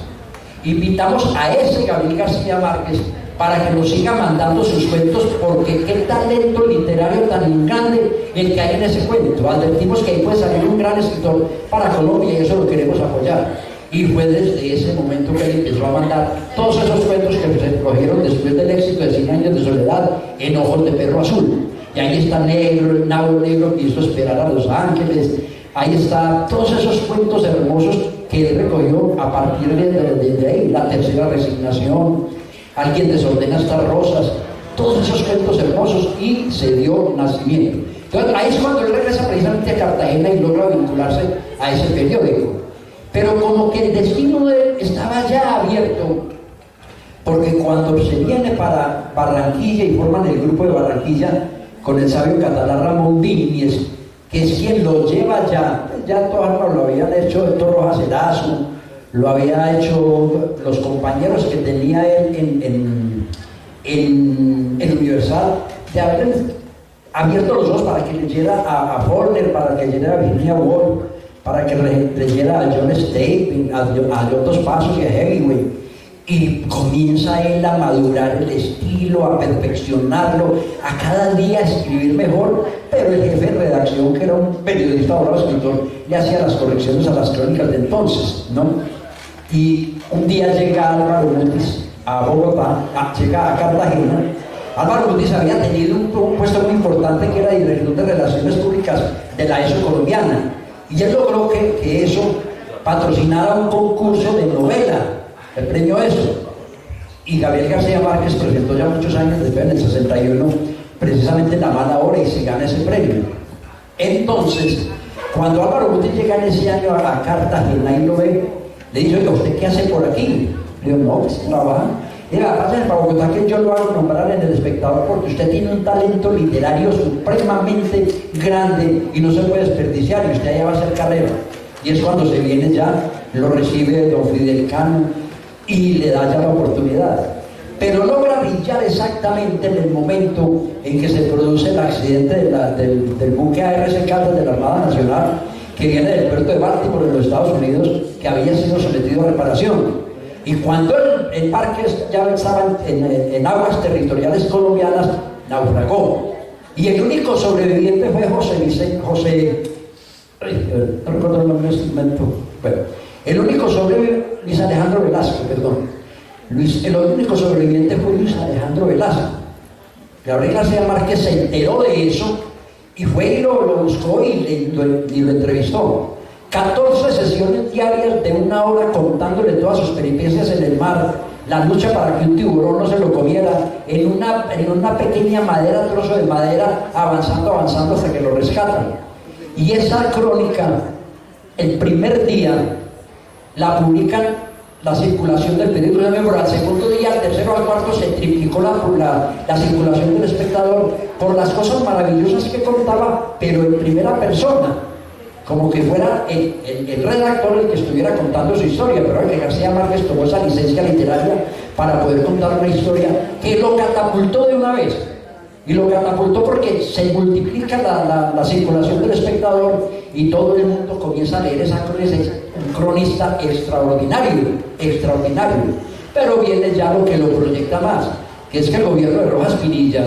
[SPEAKER 4] Invitamos a ese Gabriel García Márquez para que nos siga mandando sus cuentos, porque qué talento literario tan grande el que hay en ese cuento. Advertimos que ahí puede salir un gran escritor para Colombia, y eso lo queremos apoyar. Y fue desde ese momento que él empezó a mandar todos esos cuentos que se recogieron después del éxito de 100 años de soledad en Ojos de Perro Azul. Y ahí está Negro, el Nabo Negro que hizo esperar a los ángeles. Ahí está todos esos cuentos hermosos que él recogió a partir de ahí. La Tercera Resignación, Alguien desordena estas rosas, todos esos cuentos hermosos, y se dio nacimiento. Entonces ahí es cuando él regresa precisamente a Cartagena y logra vincularse a ese periódico. Pero como que el destino de él estaba ya abierto, porque cuando se viene para Barranquilla y forman el grupo de Barranquilla con el sabio catalán Ramón Víñez, que es quien lo lleva ya todos lo habían hecho Héctor Rojas Erazo, lo había hecho los compañeros que tenía él en Universal, de haber abierto los ojos para que leyera a Faulkner, para que leyera a Virginia Woolf, para que leyera a John Stapleton, a John Dos Pasos y a Hemingway. Y comienza él a madurar el estilo, a perfeccionarlo, a cada día escribir mejor, pero el jefe de redacción, que era un periodista o escritor, le hacía las correcciones a las crónicas de entonces, ¿no? Y un día llega Álvaro Mutis a Bogotá, llega a Cartagena. Álvaro Mutis había tenido un puesto muy importante, que era director de Relaciones Públicas de la ESO colombiana, y él logró que eso patrocinara un concurso de novela, el premio ESO. Y Gabriel García Márquez presentó ya muchos años después, en el 61, precisamente La Mala Hora, y se gana ese premio. Entonces, cuando Álvaro Mutis llega en ese año a Cartagena y lo ve, le dice, oye, ¿usted qué hace por aquí? Le digo, no, pues trabaja. Diga, pasa en Bogotá que yo lo hago nombrar en El Espectador, porque usted tiene un talento literario supremamente grande y no se puede desperdiciar, y usted allá va a hacer carrera. Y es cuando se viene ya, lo recibe don Fidel Cano y le da ya la oportunidad. Pero logra brillar exactamente en el momento en que se produce el accidente del buque ARC Caldas de la Armada Nacional, que viene del puerto de Baltimore en los Estados Unidos, que había sido sometido a reparación. Y cuando el barco ya estaba en aguas territoriales colombianas, naufragó. Y el único sobreviviente fue no recuerdo el nombre de este momento. Bueno, el único sobreviviente, Luis Alejandro Velasco, perdón. El único sobreviviente fue Luis Alejandro Velasco. Gabriel García Márquez se enteró de eso y fue y lo buscó y lo entrevistó. 14 sesiones diarias de 1 hora contándole todas sus peripecias en el mar, la lucha para que un tiburón no se lo comiera, en una pequeña madera, trozo de madera, avanzando hasta que lo rescatan. Y esa crónica, el primer día, la publican, la circulación del periódico de miembro, al segundo día, al tercero, al cuarto, se triplicó la circulación del Espectador por las cosas maravillosas que contaba, pero en primera persona, como que fuera el redactor el que estuviera contando su historia, pero que García Márquez tomó esa licencia literaria para poder contar una historia que lo catapultó de una vez. Y lo catapultó porque se multiplica la circulación del Espectador y todo el mundo comienza a leer esa crónica, un cronista extraordinario. Pero viene ya lo que lo proyecta más, que es que el gobierno de Rojas Pinilla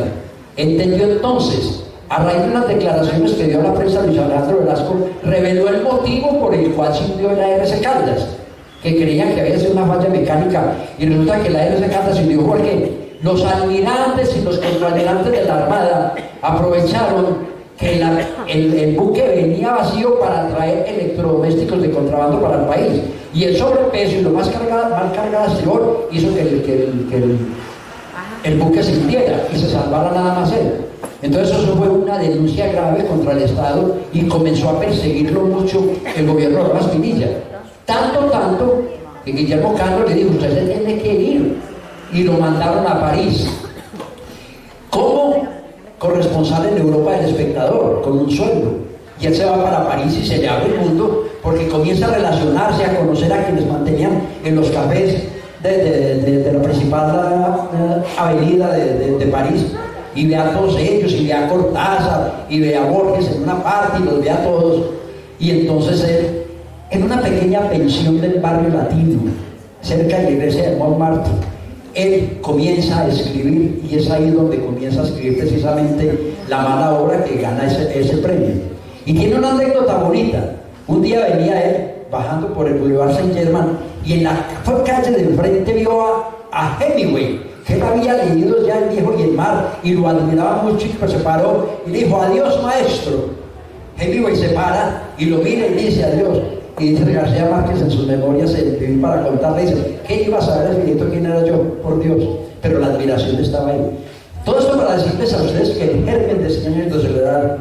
[SPEAKER 4] entendió entonces, a raíz de unas declaraciones que dio a la prensa Luis Alejandro Velasco, reveló el motivo por el cual se hundió la RC Caldas, que creían que había sido una falla mecánica, y resulta que la RC Caldas se hundió porque los almirantes y los contraalmirantes de la Armada aprovecharon que el buque venía vacío para traer electrodomésticos de contrabando para el país, y el sobrepeso y lo mal cargada de estribor hizo que el buque se hundiera y se salvara nada más él. Entonces eso fue una denuncia grave contra el Estado y comenzó a perseguirlo mucho el gobierno de Rojas Pinilla. Tanto que Guillermo Cano le dijo: usted se tiene que ir, y lo mandaron a París como corresponsal en Europa del Espectador, con un sueldo. Y él se va para París y se le abre el mundo porque comienza a relacionarse, a conocer a quienes mantenían en los cafés de la principal avenida de París, y ve a todos ellos, y ve a Cortázar, y ve a Borges en una parte, y los ve a todos. Y entonces él, en una pequeña pensión del barrio latino, cerca de la iglesia de Montmartre, él comienza a escribir, y es ahí donde comienza a escribir precisamente la mala obra que gana ese premio. Y tiene una anécdota bonita. Un día venía él bajando por el Boulevard Saint-Germain, y en la calle del frente vio a Hemingway, que él había leído ya El Viejo y el Mar, y lo admiraba mucho, y se paró y le dijo: adiós, maestro. Hemingway se para y lo mira y dice adiós. Y dice García Márquez en sus memorias, Vivir para contarle, dice: ¿qué iba a saber el finito quién era yo? Por Dios. Pero la admiración estaba ahí. Todo esto para decirles a ustedes que el germen de 100 años de soledad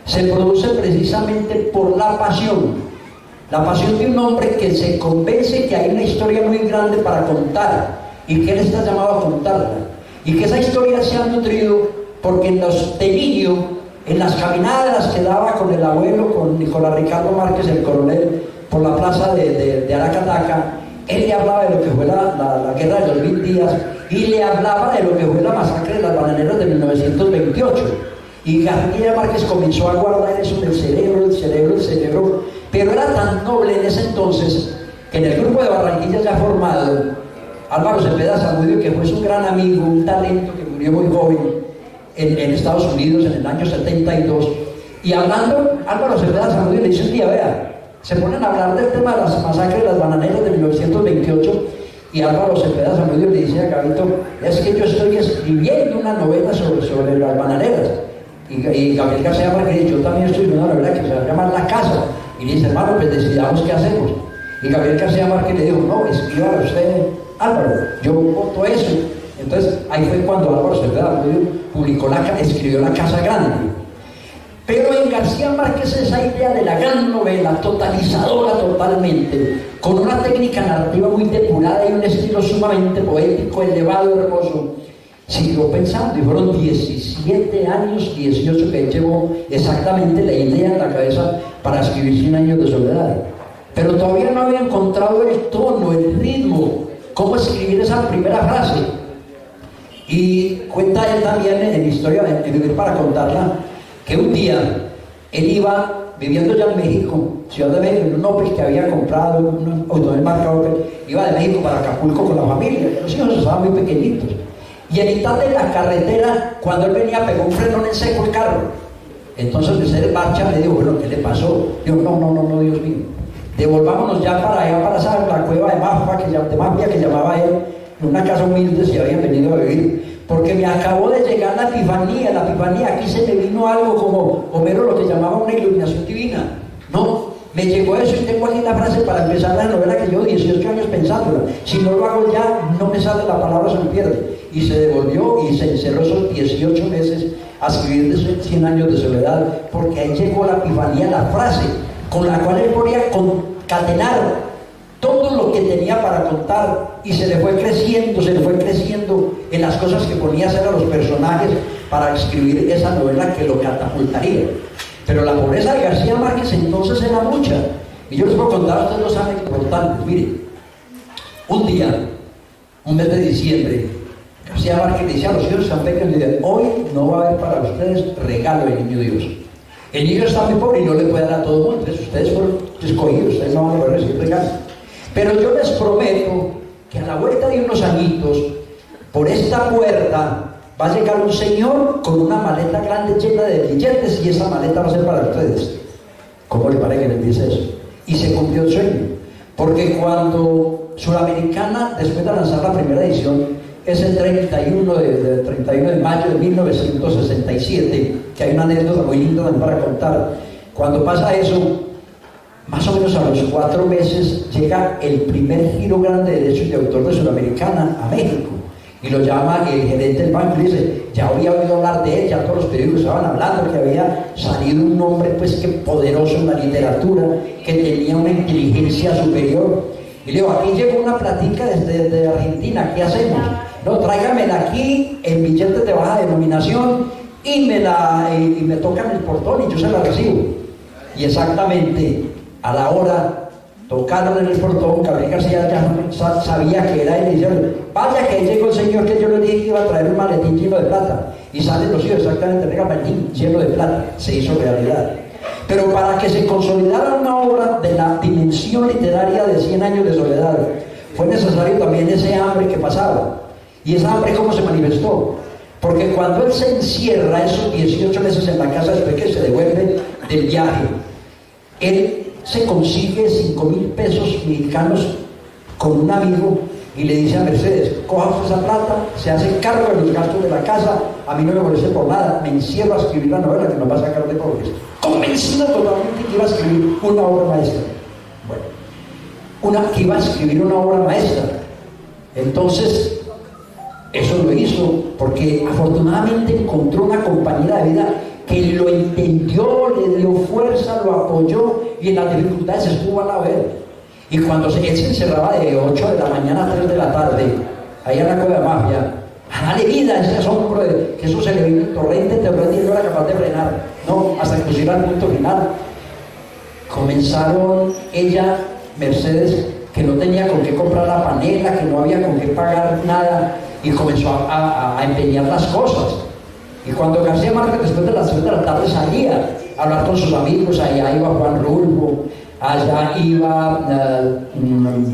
[SPEAKER 4] se produce precisamente por la pasión de un hombre que se convence que hay una historia muy grande para contar, y que él está llamado a contarla, y que esa historia se ha nutrido porque de niño, en las caminadas que daba con el abuelo, con Nicolás Ricardo Márquez, el coronel, por la plaza de Aracataca, él le hablaba de lo que fue la guerra de los 20 días, y le hablaba de lo que fue la masacre de las bananeras de 1928. Y García Márquez comenzó a guardar eso en el cerebro, pero era tan noble en ese entonces que en el grupo de Barranquilla ya formado, Álvaro Cepeda Zamudio, que fue su gran amigo, un talento que murió muy joven en Estados Unidos en el año 72, y hablando, Álvaro Cepeda Zamudio le dice un día: vea, se ponen a hablar del tema de las masacres de las bananeras de 1928, y Álvaro Cepeda Zamudio le dice a Gabito: es que yo estoy escribiendo una novela sobre las bananeras. Y Gabriel García Márquez dice: yo también estoy escribiendo una novela que se va a llamar La Casa. Y le dice: hermano, pues decidamos qué hacemos. Y Gabriel García Márquez le dijo: no, escríbalo usted, Álvaro, yo voto eso. Entonces ahí fue cuando Álvaro Cepeda escribió La Casa Grande. Pero en García Márquez esa idea de la gran novela, totalizadora totalmente, con una técnica narrativa muy depurada y un estilo sumamente poético, elevado, hermoso, siguió pensando, y fueron 17 años, 18 que él llevó exactamente la idea en la cabeza para escribir 100 años de soledad. Pero todavía no había encontrado el tono, el ritmo, cómo escribir esa primera frase. Y cuenta él también en Historia de Vivir para contarla, que un día él iba viviendo ya en México, Ciudad de México, en un Opel que había comprado, un automóvil marca Opel, iba de México para Acapulco con la familia, los hijos estaban muy pequeñitos. Y en mitad de la carretera, cuando él venía, pegó un frenón en seco el carro. Entonces el ser marcha le dijo: bueno, ¿qué le pasó? Dijo: no, Dios mío, devolvámonos ya para allá, para la cueva de Mafia que llamaba él, en una casa humilde si habían venido a vivir, porque me acabó de llegar la epifanía, aquí se me vino algo como Homero lo que llamaba una iluminación divina. No, me llegó eso, y tengo aquí la frase para empezar la novela que llevo 18 años pensando. contestándola. Si no lo hago ya, no me sale la palabra, se me pierde. Y se devolvió y se encerró esos 18 meses a escribir de 100 años de soledad, porque ahí llegó la epifanía, la frase con la cual él podía concatenar todo lo que tenía para contar, y se le fue creciendo en las cosas que ponía a hacer a los personajes para escribir esa novela que lo catapultaría. Pero la pobreza de García Márquez entonces era mucha, y yo les voy a contar a ustedes dos anécdotas importantes. Miren, un día, un mes de diciembre, García Márquez le dice a los hijos de San Pedro: hoy no va a haber para ustedes regalo del niño Dios. El niño está muy pobre y no le puede dar a todo el mundo, entonces ustedes fueron escogidos, ustedes no van a poder recibir regalo. Pero yo les prometo que a la vuelta de unos añitos, por esta puerta va a llegar un señor con una maleta grande llena de billetes, y esa maleta va a ser para ustedes. ¿Cómo le parece que les dice eso? Y se cumplió el sueño, porque cuando Suramericana, después de lanzar la primera edición, es el 31 de mayo de 1967, que hay una anécdota muy linda también para contar. Cuando pasa eso, más o menos a los 4 meses llega el primer giro grande de derechos de autor de Suramericana a México, y lo llama el gerente del banco y dice: ya había oído hablar de él, ya todos los periódicos estaban hablando que había salido un hombre pues que poderoso en la literatura, que tenía una inteligencia superior. Y le digo: aquí llegó una platica desde Argentina, ¿qué hacemos? No, tráigamela aquí en billetes de baja denominación y me tocan el portón y yo se la recibo. Y exactamente a la hora tocaron en el portón, Gabriel García ya sabía que era él, y dijeron: vaya que ahí llegó el señor que yo le dije que iba a traer un maletín lleno de plata. Y salen los hijos, exactamente, el maletín lleno de plata. Se hizo realidad. Pero para que se consolidara una obra de la dimensión literaria de 100 años de soledad, fue necesario también ese hambre que pasaba. ¿Y esa hambre cómo se manifestó? Porque cuando él se encierra esos 18 meses en la casa después que se devuelve del viaje, él se consigue 5.000 pesos mexicanos con un amigo y le dice a Mercedes: coja usted esa plata, se hace cargo de los gastos de la casa, a mí no me moleste por nada, me encierro a escribir la novela que nos va a sacar de pobres. Convencido totalmente que iba a escribir una obra maestra. Bueno, que iba a escribir una obra maestra. Entonces, eso lo hizo porque afortunadamente encontró una compañera de vida que lo entendió, le dio fuerza, lo apoyó, y en las dificultades estuvo al lado de él. Y cuando él se encerraba de 8 de la mañana a 3 de la tarde, ahí en la Cueva de Mafia, a darle vida a ese asombro de que eso se le vino el torrente y no era capaz de frenar, no, hasta que pusiera el punto final. Comenzaron ella, Mercedes, que no tenía con qué comprar la panela, que no había con qué pagar nada, y comenzó a empeñar las cosas. Y cuando García Márquez después de las 3 de la tarde salía a hablar con sus amigos, allá iba Juan Rulfo, allá iba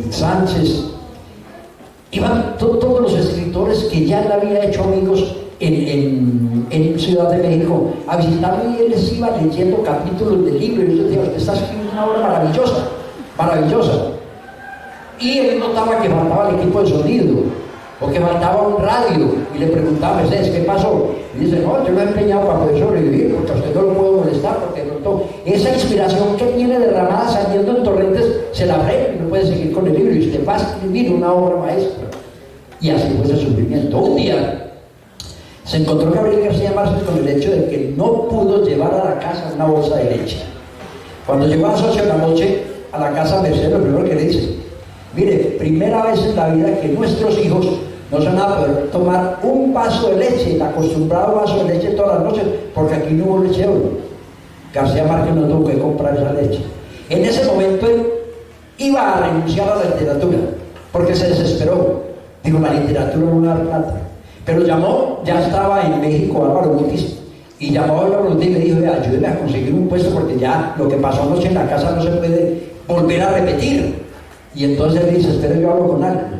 [SPEAKER 4] Sánchez, iban todos los escritores que ya le había hecho amigos en Ciudad de México a visitarlo, y él les iba leyendo capítulos del libro, y yo decía: usted está escribiendo una obra maravillosa, maravillosa. Y él notaba que faltaba el equipo de sonido, o que faltaba un radio, y le preguntaba a Mercedes: ¿qué pasó? Y dice: no, yo lo he empeñado para poder sobrevivir, porque a usted no lo puedo molestar, porque notó esa inspiración que tiene derramada saliendo en torrentes, se la frena y no puede seguir con el libro, y usted va a escribir una obra maestra. Y así fue ese sufrimiento. Un día se encontró Gabriel García Márquez con el hecho de que no pudo llevar a la casa una bolsa de leche. Cuando llegó a las 8 de la noche a la casa, Mercedes lo primero que le dice: mire, primera vez en la vida que nuestros hijos no se van a poder tomar un vaso de leche, el acostumbrado vaso de leche todas las noches, porque aquí no hubo leche euro. García Márquez no tuvo que comprar esa leche. En ese momento él iba a renunciar a la literatura, porque se desesperó. Digo: la literatura no me da plata. Pero llamó, ya estaba en México Álvaro Mutis, y llamó a Álvaro Mutis y le dijo: ayúdeme a conseguir un puesto, porque ya lo que pasó anoche en la casa no se puede volver a repetir. Y entonces él dice: espera, yo hablo con alguien.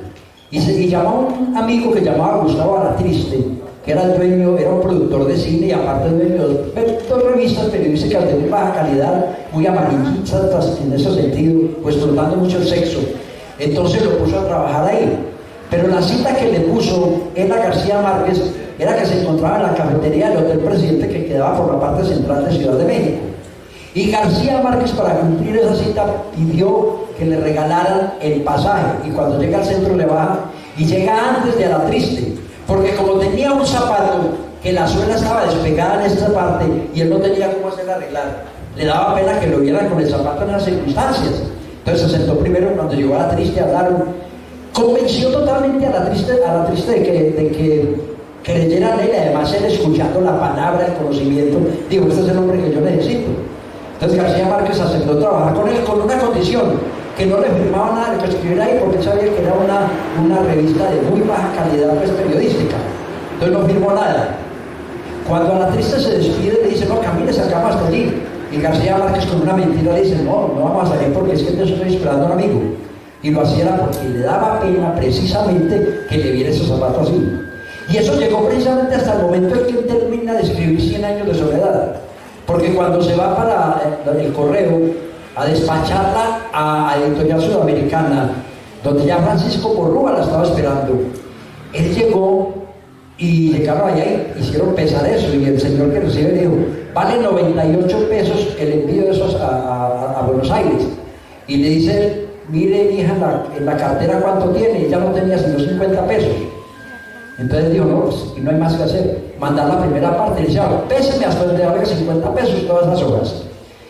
[SPEAKER 4] Y llamó a un amigo que llamaba Gustavo Aratriste, que era el dueño, era un productor de cine y aparte dueño de dos revistas periodísticas de muy baja calidad, muy amarillistas en ese sentido, pues tratando mucho el sexo. Entonces lo puso a trabajar ahí. Pero la cita que le puso él a García Márquez era que se encontraba en la cafetería del Hotel Presidente, que quedaba por la parte central de Ciudad de México. Y García Márquez, para cumplir esa cita, pidió que le regalaran el pasaje, y cuando llega al centro le baja y llega antes de a la Triste, porque como tenía un zapato que la suela estaba despegada en esta parte y él no tenía cómo hacerla arreglar, le daba pena que lo vieran con el zapato en las circunstancias. Entonces se sentó primero. Cuando llegó a la Triste hablaron, convenció totalmente a la Triste de que creyeran en él. Además él, escuchando la palabra, el conocimiento, dijo: este es el hombre que yo necesito. Entonces García Márquez aceptó trabajar con él, con una condición: que no le firmaba nada de que escribiera ahí, porque él sabía que era una revista de muy baja calidad, pues, periodística. Entonces no firmó nada. Cuando a la Triste se despide, le dice: no, camine, sacamos hasta allí. Y García Márquez, con una mentira, le dice: no vamos a salir porque es que yo estoy esperando a un amigo. Y lo hacía porque le daba pena precisamente que le viera esos zapatos así. Y eso llegó precisamente hasta el momento en que él termina de escribir 100 años de soledad. Porque cuando se va para el correo a despacharla a Editorial Sudamericana, donde ya Francisco Porrúa la estaba esperando, él llegó y llegaron allá y hicieron pesar eso, y el señor que recibe dijo: vale 98 pesos el envío de esos a Buenos Aires. Y le dice: mire, hija, en la cartera cuánto tiene. Y ya no tenía sino 50 pesos. Entonces dijo: no, pues, y no hay más que hacer, mandar la primera parte. Y le dice: péseme hasta donde valga 50 pesos todas las hojas,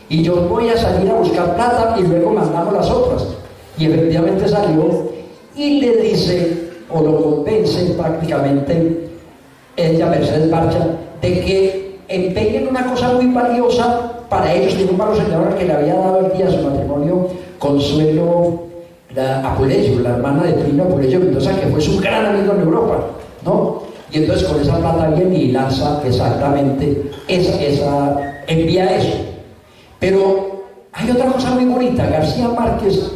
[SPEAKER 4] y yo voy a salir a buscar plata y luego mandamos las otras. Y efectivamente salió, y le dice, o lo convence prácticamente, ella, Mercedes Barcha, de que empeñen una cosa muy valiosa para ellos. Tiene un valor señor que le había dado el día de su matrimonio Consuelo Apuleyo, la hermana de Trino Apuleyo Mendoza, que fue su gran amigo en Europa, ¿no? Y entonces con esa plata viene y lanza exactamente envía eso. Pero hay otra cosa muy bonita. García Márquez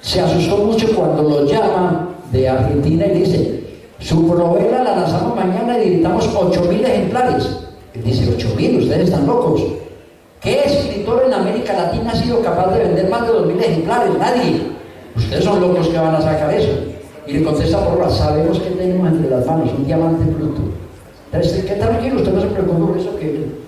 [SPEAKER 4] se asustó mucho cuando lo llama de Argentina y le dice: su novela la lanzamos mañana y editamos 8.000 ejemplares. Él dice: 8.000, ustedes están locos. ¿Qué escritor en América Latina ha sido capaz de vender más de 2.000 ejemplares? Nadie. Ustedes son locos que van a sacar eso. Y le contesta Porrúa: sabemos que tenemos entre las manos un diamante bruto. Entonces, ¿qué tranquilo? Usted no se preocupe por eso, que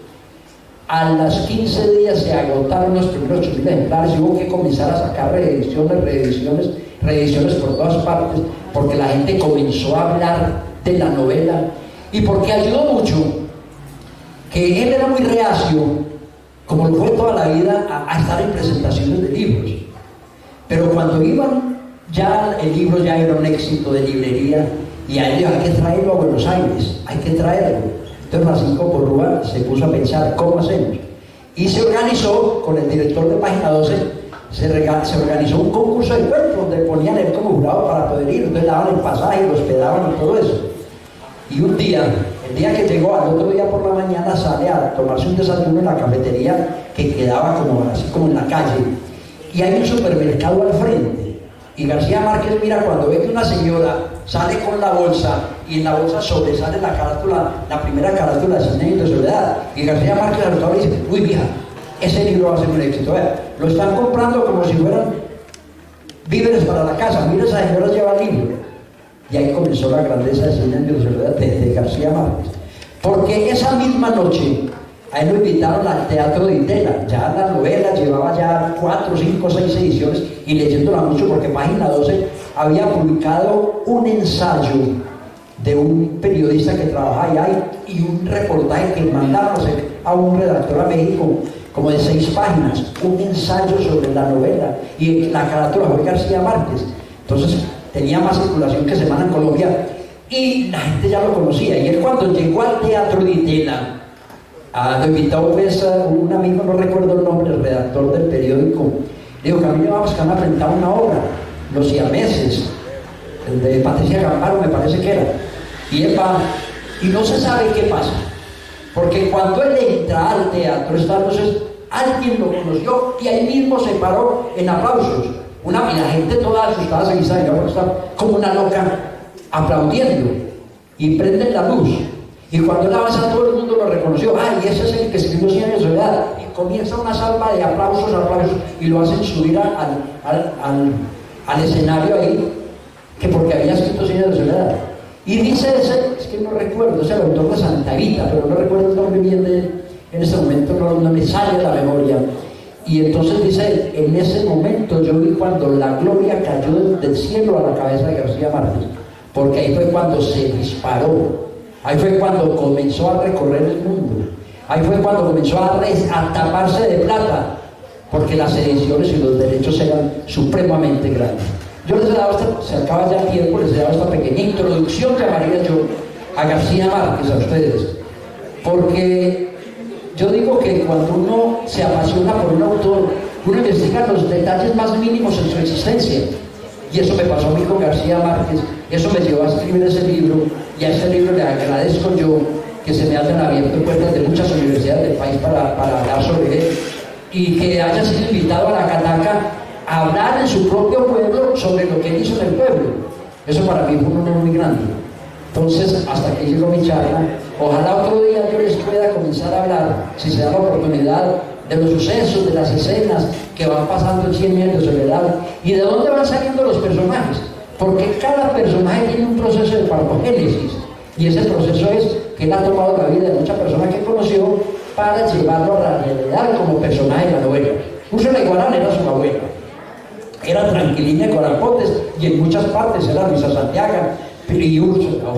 [SPEAKER 4] a las 15 días se agotaron los primeros 8.000 ejemplares y hubo que comenzar a sacar reediciones por todas partes, porque la gente comenzó a hablar de la novela, y porque ayudó mucho que él era muy reacio, como lo fue toda la vida, a estar en presentaciones de libros. Pero cuando iban, ya el libro ya era un éxito de librería, y a él dijo: hay que traerlo a Buenos Aires, hay que traerlo. Entonces Francisco Porrúa se puso a pensar: ¿cómo hacemos? Y se organizó con el director de Página 12, se organizó un concurso de cuentos donde ponían él como jurado para poder ir. Entonces daban el pasaje, lo hospedaban y todo eso. Y un día, el día que llegó, al otro día por la mañana sale a tomarse un desayuno en la cafetería que quedaba así como en la calle, y hay un supermercado al frente. Y García Márquez mira cuando ve que una señora sale con la bolsa, y en la bolsa sobresale la primera carátula de 100 años de soledad. Y García Márquez al le dice: uy, vieja, ese libro va a ser un éxito. Lo están comprando como si fueran víveres para la casa. Mira, esa señora lleva el libro. Y ahí comenzó la grandeza de 100 años de soledad de García Márquez. Porque esa misma noche a él lo invitaron al Teatro de Itela. Ya la novela llevaba ya 4, 5, 6 ediciones, y leyéndola mucho, porque Página 12 había publicado un ensayo de un periodista que trabajaba allá, y un reportaje que mandaron a un redactor a México, como de 6 páginas, un ensayo sobre la novela, y la carátula fue García Márquez. Entonces tenía más circulación que Semana en Colombia, y la gente ya lo conocía. Y él, cuando llegó al Teatro de Itela, lo invitó pues un amigo, no recuerdo el nombre, el redactor del periódico, le dijo: Camilo, vamos a presentar una obra, Los siameses, de Patricia Camparo, me parece que era. Y él va, y no se sabe qué pasa, porque cuando él entra al teatro, entonces alguien lo conoció, y ahí mismo se paró en aplausos. Y la gente toda asustada se dice: está como una loca aplaudiendo, y prenden la luz. Y cuando él avanza, todo el mundo lo reconoció. Y ese es el que escribió 100 años de soledad. Y comienza una salva de aplausos, y lo hacen subir al escenario ahí, que porque había escrito 100 años de soledad. Y dice es que no recuerdo, es el autor de Santa Evita, pero no recuerdo el nombre bien de él en este momento, no me sale de la memoria. Y entonces dice, en ese momento yo vi cuando la gloria cayó del cielo a la cabeza de García Márquez, porque ahí fue cuando se disparó, ahí fue cuando comenzó a recorrer el mundo, ahí fue cuando comenzó a taparse de plata, porque las ediciones y los derechos eran supremamente grandes. Yo les he dado se acaba ya el tiempo, les he dado esta pequeña introducción, llamaría yo, a García Márquez, a ustedes, porque yo digo que cuando uno se apasiona por un autor, uno investiga los detalles más mínimos en su existencia. Y eso me pasó a mí con García Márquez, eso me llevó a escribir ese libro, y a ese libro le agradezco yo que se me hayan abierto puertas de muchas universidades del país para hablar sobre él, y que haya sido invitado a la Cataca a hablar en su propio pueblo sobre lo que él hizo en el pueblo. Eso para mí fue un honor muy grande. Entonces, hasta aquí llegó mi charla. Ojalá otro día yo les pueda comenzar a hablar, si se da la oportunidad, de los sucesos, de las escenas que van pasando en 100 años de soledad y de dónde van saliendo los personajes. Porque cada personaje tiene un proceso de partogénesis, y ese proceso es que él ha tomado la vida de muchas personas que conoció para llevarlo a la realidad como personaje de la novela. Úrsula Iguarán era su abuela, era Tranquilina de Corapotes, y en muchas partes era Luisa Santiago. Y Úrsula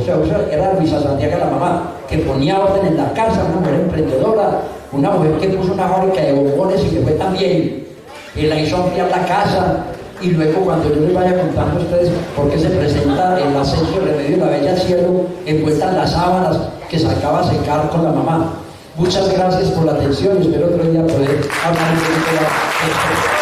[SPEAKER 4] era Luisa Santiago, la mamá, que ponía orden en la casa, una mujer emprendedora, una mujer que puso una fábrica de bombones y que fue también, y la hizo ampliar la casa. Y luego, cuando yo les vaya contando a ustedes por qué se presenta el ascenso del Remedio de la Bella al cielo, envuelta en las sábanas que sacaba a secar con la mamá. Muchas gracias por la atención y espero otro día poder hablar un poquito de esto.